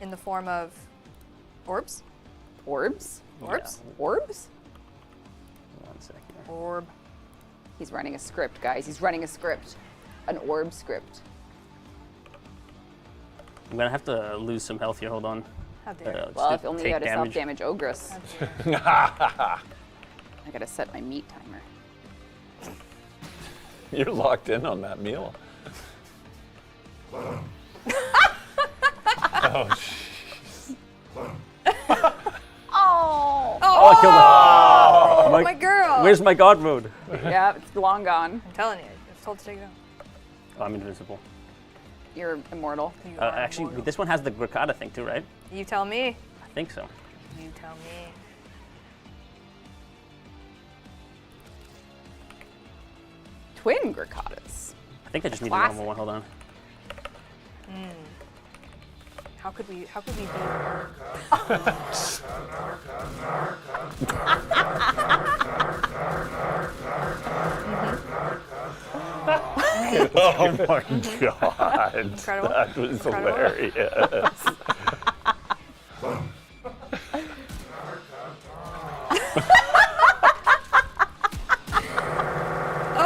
in the form of orbs. Orbs? Orbs? Orbs? 1 second. Orb. He's running a script, guys. He's running a script. An orb script. I'm gonna have to lose some health here. Hold on. How dare you. Just Well, to if only take you had a damage. self-damage ogress. I gotta set my meat timer. You're locked in on that meal. Oh. Oh, I killed her. Oh, my girl. Where's my god mode? Yeah, it's long gone. I'm telling you, I was told to take it out. Oh, I'm invincible. You're immortal. You are Actually, immortal. this one has the Gricada thing too, right? You tell me. I think so. You tell me. Twin Gricadas. I think I just need a Classic. normal one. Hold on. How could we be? Oh my god. Incredible. That was Incredible. hilarious.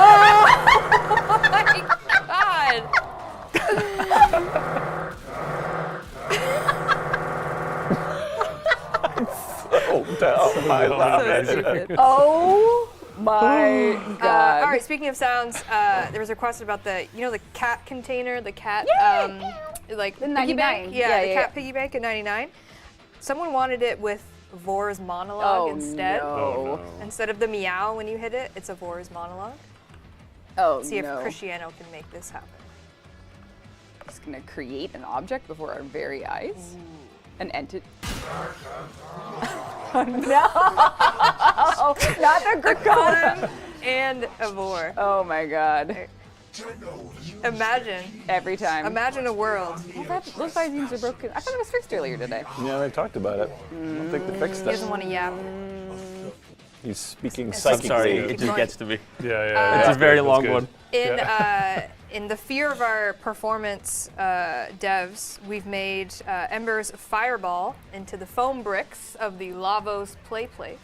Oh my god! Oh, down. I love it. Oh my god. All right. Speaking of sounds, there was a request about the cat container, the cat like The piggy 99. bank. Yeah, Yeah, the yeah, cat yeah. piggy bank at 99. Someone wanted it with Vor's monologue Oh, instead. no. Instead of the meow when you hit it, it's a Vor's monologue. Oh, See no. if Cristiano can make this happen. Just gonna create an object before our very eyes. An entity. Oh, no! Not the Gricada! And a Vor. Oh my god. Imagine. Every time. Imagine a world. Those visines are broken. I thought it was fixed earlier today. Yeah, they talked about it. I don't think they fixed He doesn't it. want to yap. He's speaking I'm psychically. sorry, Keep it just going. gets to me. Yeah. It's a very That's long good. one. In the fear of our performance devs, we've made Ember's fireball into the foam bricks of the Lavos play place.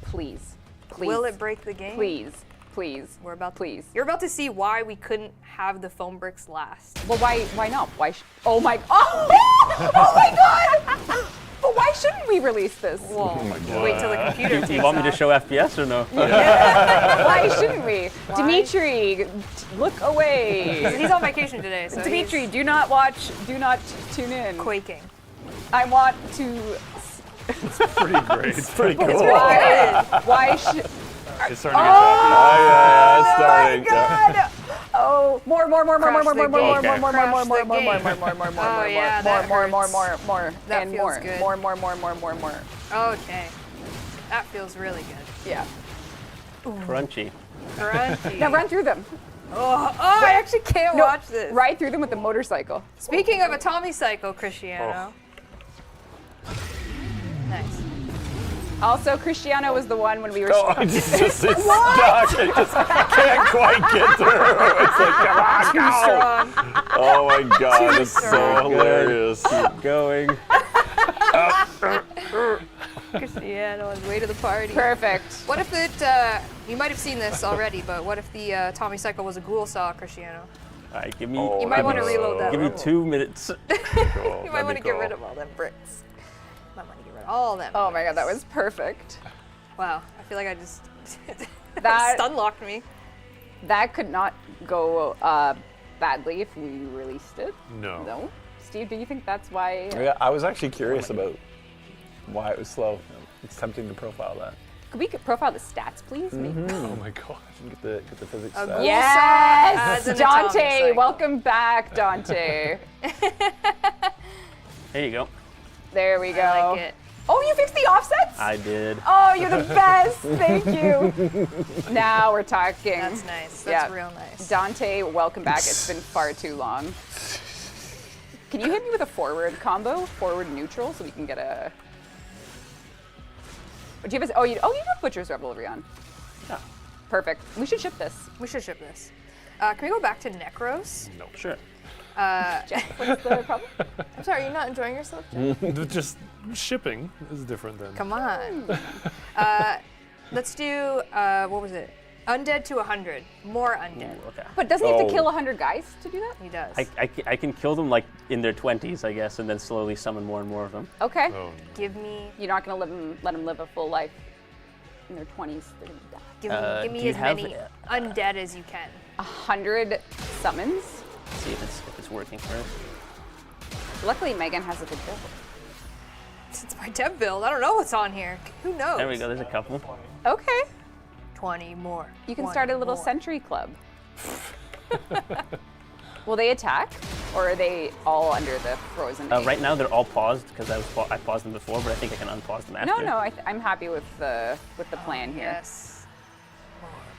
Please. Please. Will it break the game? Please. Please. We're about to, Please. You're about to see why we couldn't have the foam bricks last. Well, why not? Oh my oh! Oh my god! But why shouldn't we release this? Whoa. Wait till the computer takes Do you want me to off. show FPS or no? Why shouldn't we? Dimitri, look away. He's on vacation today, so Dimitri, he's do not watch, do not tune in. quaking. I want to. Pretty great. It's pretty cool. Why should. It's starting to get choppy. Yeah, it's starting. God! Oh, more, Crash the game. more, Crash the game. more, That and feels good. more. Okay. That feels really good. Yeah. Crunchy. Crunchy. Now run through them. Oh, I actually can't watch this. Ride through them with the motorcycle. Speaking of Atomic Cycle, Cristiano. Nice. Also, Cristiano was the one when we were. Oh, it's stuck. I just can't quite get through. It's like, come on, Too go. strong. Oh my god, it's so strong. hilarious. Keep going. Cristiano on his way to the party. Perfect. What if it, you might have seen this already, but what if the Atomic Cycle was a ghoul saw, Cristiano? All right, give me. Oh, You might that'd want be to reload that Give me level. 2 minutes. Cool. You might want to get rid of all them bricks. Might want to get rid of all them. Oh my god, that bricks. was perfect. Wow, I feel like I just That- stun locked me. That could not go badly if we released it. No. No? Steve, do you think that's why? Yeah, I was actually curious about why it was slow. It's tempting to profile that. Could we profile the stats, please? Oh my god. Get the physics A stats. ghoul Yes, saw as an atomic Dante, cycle. welcome back, Dante. There you go. There we go. I like it. Oh, you fixed the offsets? I did. Oh, you're the best. Thank you. Now we're talking. That's nice. That's Yeah. real nice. Dante, welcome back. It's been far too long. Can you hit me with a forward combo? Forward neutral, so we can get a. Do you have a, you have Butcher's Revelry on. Yeah. Perfect. We should ship this. We should ship this. Can we go back to Necros? No, sure. What's the problem? I'm sorry, you're not enjoying yourself, Jen? Just shipping is different than. Come on. Let's do, what was it? Undead to 100. More undead. Okay. But doesn't he have to Oh. kill 100 guys to do that? He does. I can kill them like in their 20s, I guess, and then slowly summon more and more of them. Okay. Oh, Give me, You're not gonna let them live a full life in their 20s. They're gonna die. give do me you as have- many undead as you can. 100 summons. Let's see if it's working first. Luckily, Megan has a good build. It's my dev build. I don't know what's on here. Who knows? There we go. There's a couple. Okay. 20 more. You can 20 start a little more. sentry club. Will they attack, or are they all under the frozen? Right now they're all paused because I paused them before, but I think I can unpause them after. No, I'm happy with the plan here. Yes.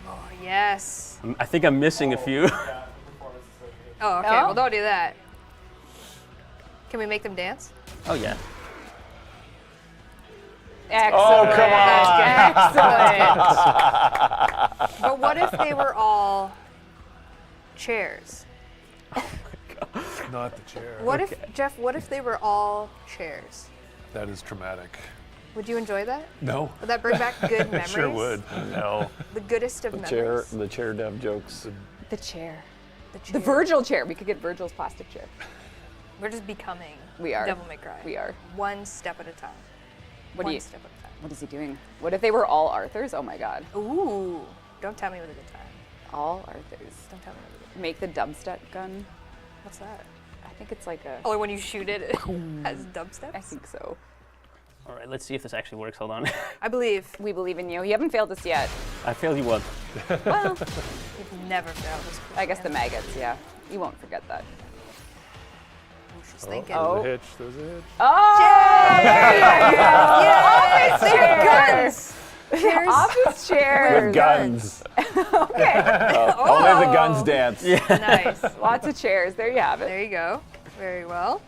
More. Yes. I think I'm missing a few. Oh, okay. Oh. Well, don't do that. Can we make them dance? Oh yeah. Excellent. come Excellent. But what if they were all chairs? Not the chair. What if, Jeff, what if they were all chairs? That is traumatic. Would you enjoy that? No. Would that bring back good memories? Sure would. No. The goodest of memories. The chair dev jokes. The chair. The chair. The Virgil chair. We could get Virgil's plastic chair. We're just becoming We are. Devil May Cry. We are. One step at a time. What One step at a time. What is he doing? What if they were all Arthurs? Oh my God. Ooh. Don't tell me with a good time. All Arthurs. Don't tell me with a good time. Make the dubstep gun. What's that? I think it's like a. Oh, when you shoot it, it has dubstep? I think so. All right, let's see if this actually works. Hold on. I believe. We believe in you. You haven't failed us yet. I failed you once. Well, You've never failed this. I guess the maggots, yeah. You won't forget that. She's thinking. Oh. There's a hitch. There's a hitch. Oh! Yes! They have guns! Cheers. Office chairs. With guns. Okay. Only the guns dance. Nice. Lots of chairs. There you have it. There you go. Very well.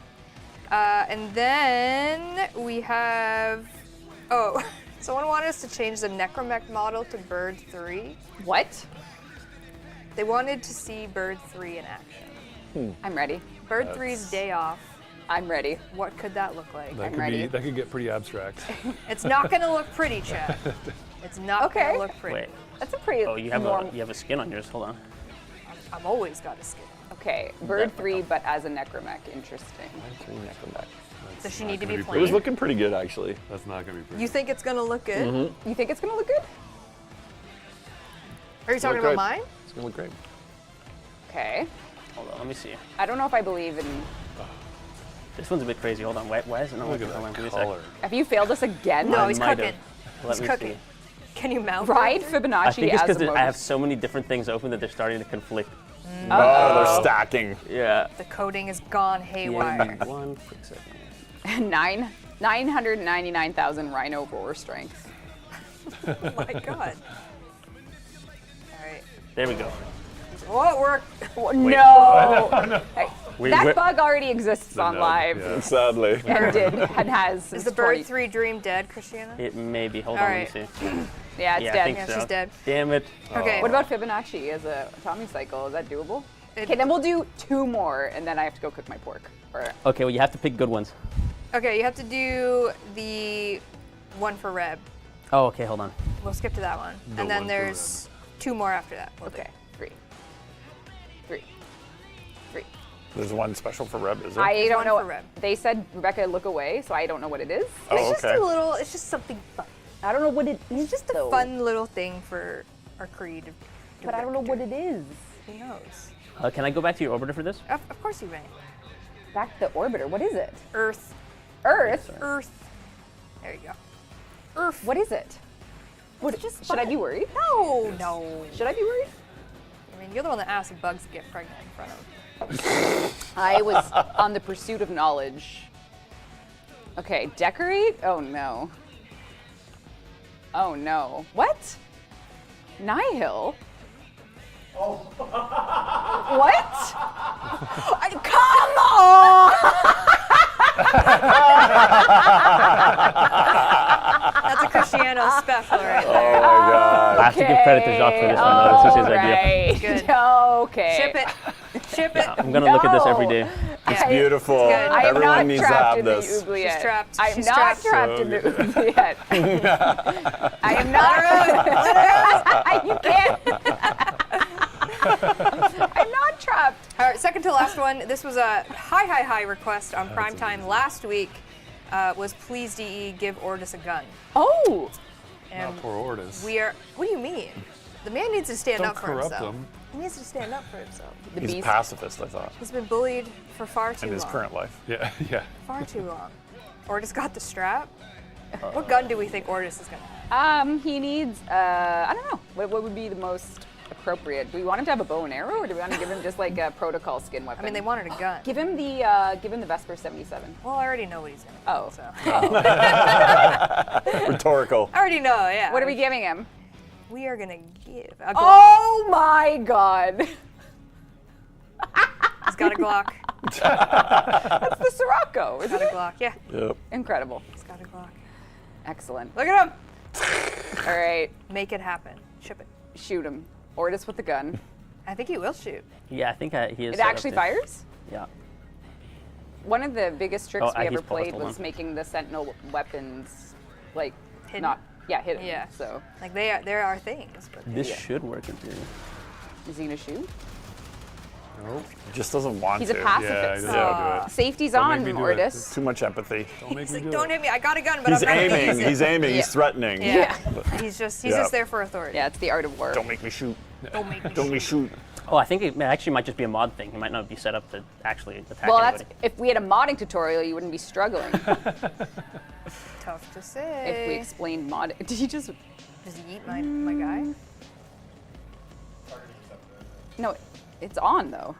And then we have. Oh, someone wanted us to change the Necromech model to Bird 3. What? They wanted to see Bird 3 in action. I'm ready. Bird 3's day off. I'm ready. What could that look like? That I'm could ready. that could get pretty abstract. It's not going to look pretty, Chad. It's not Okay. going to look pretty. Wait. That's a pretty Oh, you have normal. a skin on yours. Hold on. I've always got a skin. Okay, Bird 3, but as a necromech. Interesting. Does she need to be gonna be It plain? was looking pretty good, actually. That's not gonna be pretty. You think it's going to look good? You think it's gonna look good? Are you talking Look about great. mine? It's gonna look great. Okay. Hold on. Let me see. I don't know if I believe in. This one's a bit crazy. Hold on. Why is it not Look working? at Hold on. that Give me a sec. color. Have you failed us again? No, I he's might cooking. have. Let He's me cooking. see. Can you mount Ride Bird 3? Fibonacci I think it's as a because I have bonus. so many different things open that they're starting to conflict. Oh, they're stacking. Yeah. The coding has gone haywire. One quick second. 999,000 rhino roar strength. Oh my god. All right. There we go. Oh, it worked. Oh, no! Hey, We- that we're- bug already exists on no, live yeah. Sadly. and did and has. Is since the Bird 20 3 dream dead, Christiana? It may be. Hold All on. right. Let me see. Yeah, it's Yeah, dead. I think Yeah, so. she's dead. Damn it. Okay. What about Fibonacci as a atomic cycle? Is that doable? It- Okay, then we'll do 2 more, and then I have to go cook my pork. Or Okay. Well, you have to pick good ones. Okay, you have to do the one for Reb. Oh, okay. Hold on. We'll skip to that one. The And then one for there's 2 more after that. We'll do. okay, 3. There's one special for Reb, is there? I don't one know. for Reb. They said Rebecca look away, so I don't know what it is. Oh, It's just okay. a little, it's just something fun. I don't know what it is. It's just a fun little thing for our creative but I don't know what it is. Who knows? Can I go back to your orbiter for this? Of course you may. Back to the orbiter. What is it? Earth. Earth. Earth. There you go. Earth. What is it? What? just Should I fun. be worried? No, no. Should I be worried? I mean, you're the one that asked if bugs get pregnant in front of. I was on the pursuit of knowledge. Okay, decorate? Oh no. Oh no. What? Nihil? Oh. What? Come on! That's a Cristiano special right Oh there. my god. I have to give credit to Jacques for this one. Though. This was his idea. Alright. Good. Okay. Ship it. Ship it. I'm gonna look at this every day. It's Yeah. beautiful. good. I am Everyone not needs to trapped have in this. the oubliette. She's trapped. I'm She's not trapped. trapped in the oubliette. I am not. You can't. I'm not trapped. All right, second to last one. This was a high request on primetime last week. Was please DE give Ordis a gun. Oh. And Poor Ordis. we are. What do you mean? The man needs to stand Don't up for corrupt himself. him. He needs to stand up for himself. The He's a beast. pacifist, I thought, He's been bullied for far too in his long. current life. Yeah, yeah. Far too long. Ordis got the strap. What gun do we think Ordis is going to have? He needs, I don't know, what would be the most appropriate? Do we want him to have a bow and arrow, or do we want to give him just like a protocol skin weapon? I mean, they wanted a gun. Give him the Vesper 77. Well, I already know what he's in. Oh. So. Rhetorical. I already know, yeah. What are we giving him? We are going to give a Glock. Oh my god! He's got a Glock. That's the Sirocco, He's isn't got a it? Glock. Yeah, Yep. Incredible. he's got a Glock. Excellent. Look at him. All right, Make it happen. Ship it. shoot him. Ordis with the gun. I think he will shoot. Yeah, I think he is. It set up actually to- fires? Yeah. One of the biggest tricks Oh, we he's ever played powerful was one. making the Sentinel weapons, like, Hidden? hidden. Yeah. So, Like there are things, but This Yeah. should work in theory. is he gonna shoot? Nope. He just doesn't want He's a to. Yeah, pacifist. he doesn't do it. Safety's Don't make on, me do it. Ordis. Too much empathy. Don't make he's me like, do don't it. hit me. I got a gun, but He's I'm not gonna use aiming. it. He's aiming. Yeah. He's threatening. Yeah. He's just Yeah. there for authority. Yeah, it's the art of war. Don't make me shoot. Don't make me Don't me shoot. Oh, I think it actually might just be a mod thing. He might not be set up to actually attack Well, that's anybody. if we had a modding tutorial, you wouldn't be struggling. Tough to say. If we explained mod, did he just? Does he eat my guy? No, it's on though.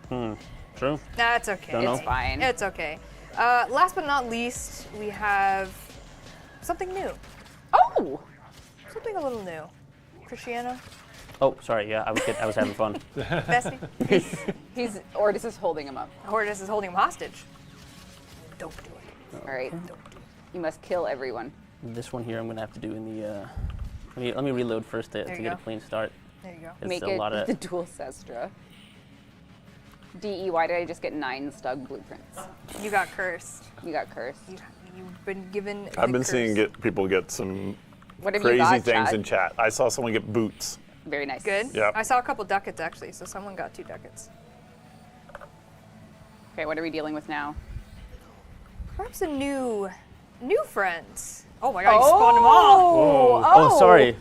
True. Nah, it's okay. Don't know. It's fine. It's okay. Last but not least, we have something new. Oh, Something a little new. Cristiano, Oh, sorry. Yeah, I was having fun. bestie. he's Ordis is holding him up. Hortus is holding him hostage. Don't do it. All right, you must kill everyone. This one here, I'm gonna have to do in the. Let me reload first to you get a go. clean start. There you go. It's Make a it lot of. the dual Sestra. DE, why did I just get 9 Stug blueprints? You got cursed. You got cursed. You've been given. I've the been seeing curse. people get some What have you crazy got, things Chad? in chat. I saw someone get boots. Very nice. Good. Yep. I saw a couple ducats actually, so someone got 2 ducats. Okay, what are we dealing with now? Perhaps a new friends. Oh my God! You spawned them all. Oh, sorry.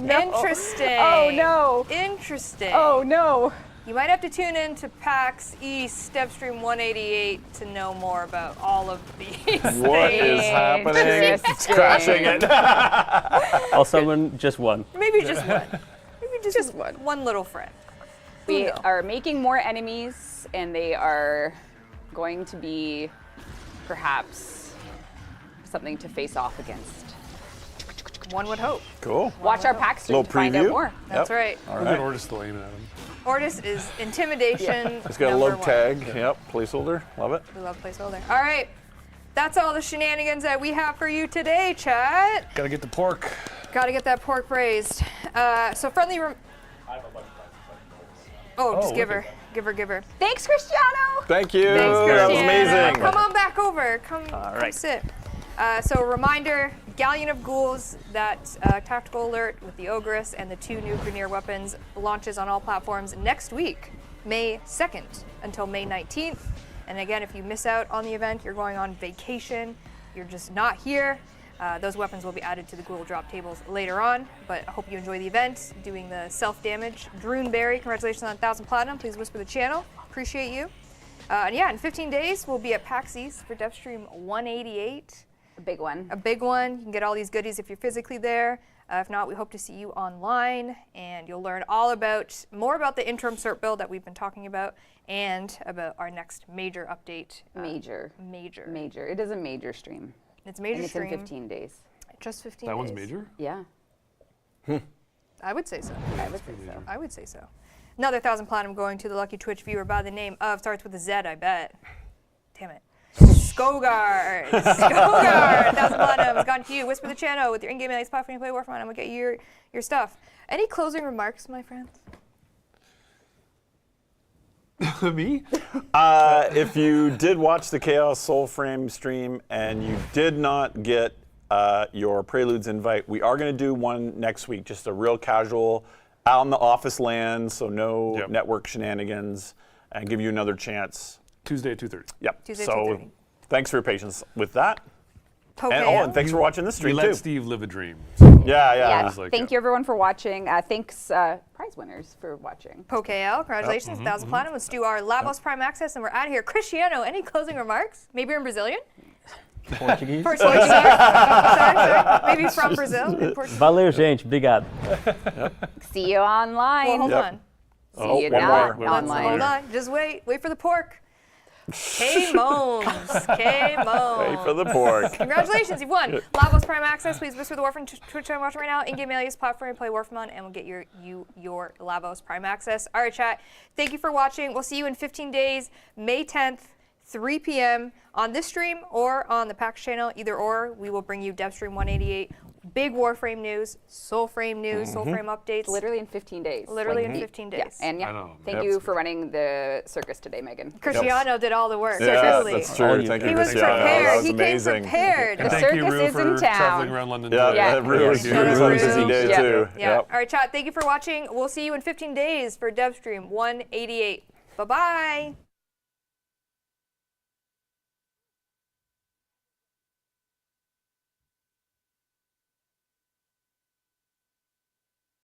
Interesting. Oh no! Interesting. Oh no! You might have to tune in to PAX East Devstream 188 to know more about all of these What is things. happening? It's Interesting. crashing it. I'll summon just one. Maybe just one. Maybe just one. One little friend. We knows? are making more enemies, and they are going to be perhaps something to face off against. One would hope. Cool. Watch our pack stream Little to find out preview. more. That's Yep. right. All Look at right. Ordis still aiming at him. Ordis is intimidation. It's got a number lug one. tag. Yep. Placeholder. Love it. We love placeholder. All right. That's all the shenanigans that we have for you today, chat. Gotta get the pork. Got to get that pork braised. So friendly. Just give her. Give her. Thanks, Cristiano! Thank you. Thanks, That was Cristiano. amazing. Come on back over. Come right. sit. So a reminder, Galleon of Ghouls, that tactical alert with the Ogress and the 2 new Grineer weapons launches on all platforms next week, May 2nd until May 19th. And again, if you miss out on the event, you're going on vacation, you're just not here, those weapons will be added to the Ghoul drop tables later on. But I hope you enjoy the event, doing the self-damage. Droonberry, congratulations on 1,000 platinum. Please whisper the channel. Appreciate you. And yeah, in 15 days, we'll be at PAX East for Devstream 188. A big one. A big one. You can get all these goodies if you're physically there. If not, we hope to see you online, and you'll learn more about the interim cert build that we've been talking about, and about our next major update. Major. Major. It is a major stream. It's major And it's stream. in 15 days. Just 15 That days. one's major? Yeah, I would say so. I would say so. I would say so. Another 1,000 platinum going to the lucky Twitch viewer by the name of, starts with a Z, I bet. Damn it. Skogard. 1,000 platinum has gone to you. Whisper the channel with your in-game analytics platform. You play Warframe. I'm gonna get you your stuff. Any closing remarks, my friends? Me? If you did watch the Chaos Soulframe stream and you did not get your Preludes invite, we are going to do one next week, just a real casual, out in the office land, so no Yep. network shenanigans, and give you another chance. Tuesday at 2:30. Yep. Tuesday, so 2:30. thanks for your patience with that. Poke And thanks for watching this We stream let too. Steve live a dream. So Yeah, yeah. Yeah, It's like, thank you everyone for watching. Thanks prize winners for watching. PokeL, congratulations, 1,000 platinum. Let's do our Lavos Prime Access, and we're out of here. Cristiano, any closing remarks? Maybe you're in Brazilian? Portuguese. Portuguese. sorry. Maybe from Brazil. Valeu, gente. Obrigado. See you online. Well, hold Yep. on. See you one not more. online. Hold on. Just wait. Wait for the pork. K-Moans. K-Moans. Wait for the pork. Congratulations, you've won. Lavos Prime Access. Please whisper the Warframe Twitch channel watching right now. In-game alias platform, play Warframe on, and we'll get your Lavos Prime Access. All right, chat. Thank you for watching. We'll see you in 15 days, May 10th, 3 p.m. on this stream or on the PAX channel. Either or, we will bring you Devstream 188. Big Warframe news, Soulframe news, Soulframe updates. Literally in 15 days. Literally Like, in 15 days. Yeah, and I know. thank you for running the circus today, Megan. Cristiano did all the work. Yeah, truly. that's true. Thank you, He was Cristiano. prepared. That was He amazing. came prepared. The Thank you, circus Rue, is in for town. traveling around London. Yeah, today. Yeah. Rue was Shout out on a Rue. busy day Yeah. too. Yeah. Yep. All right, chat. Thank you for watching. We'll see you in 15 days for Devstream 188. Bye-bye.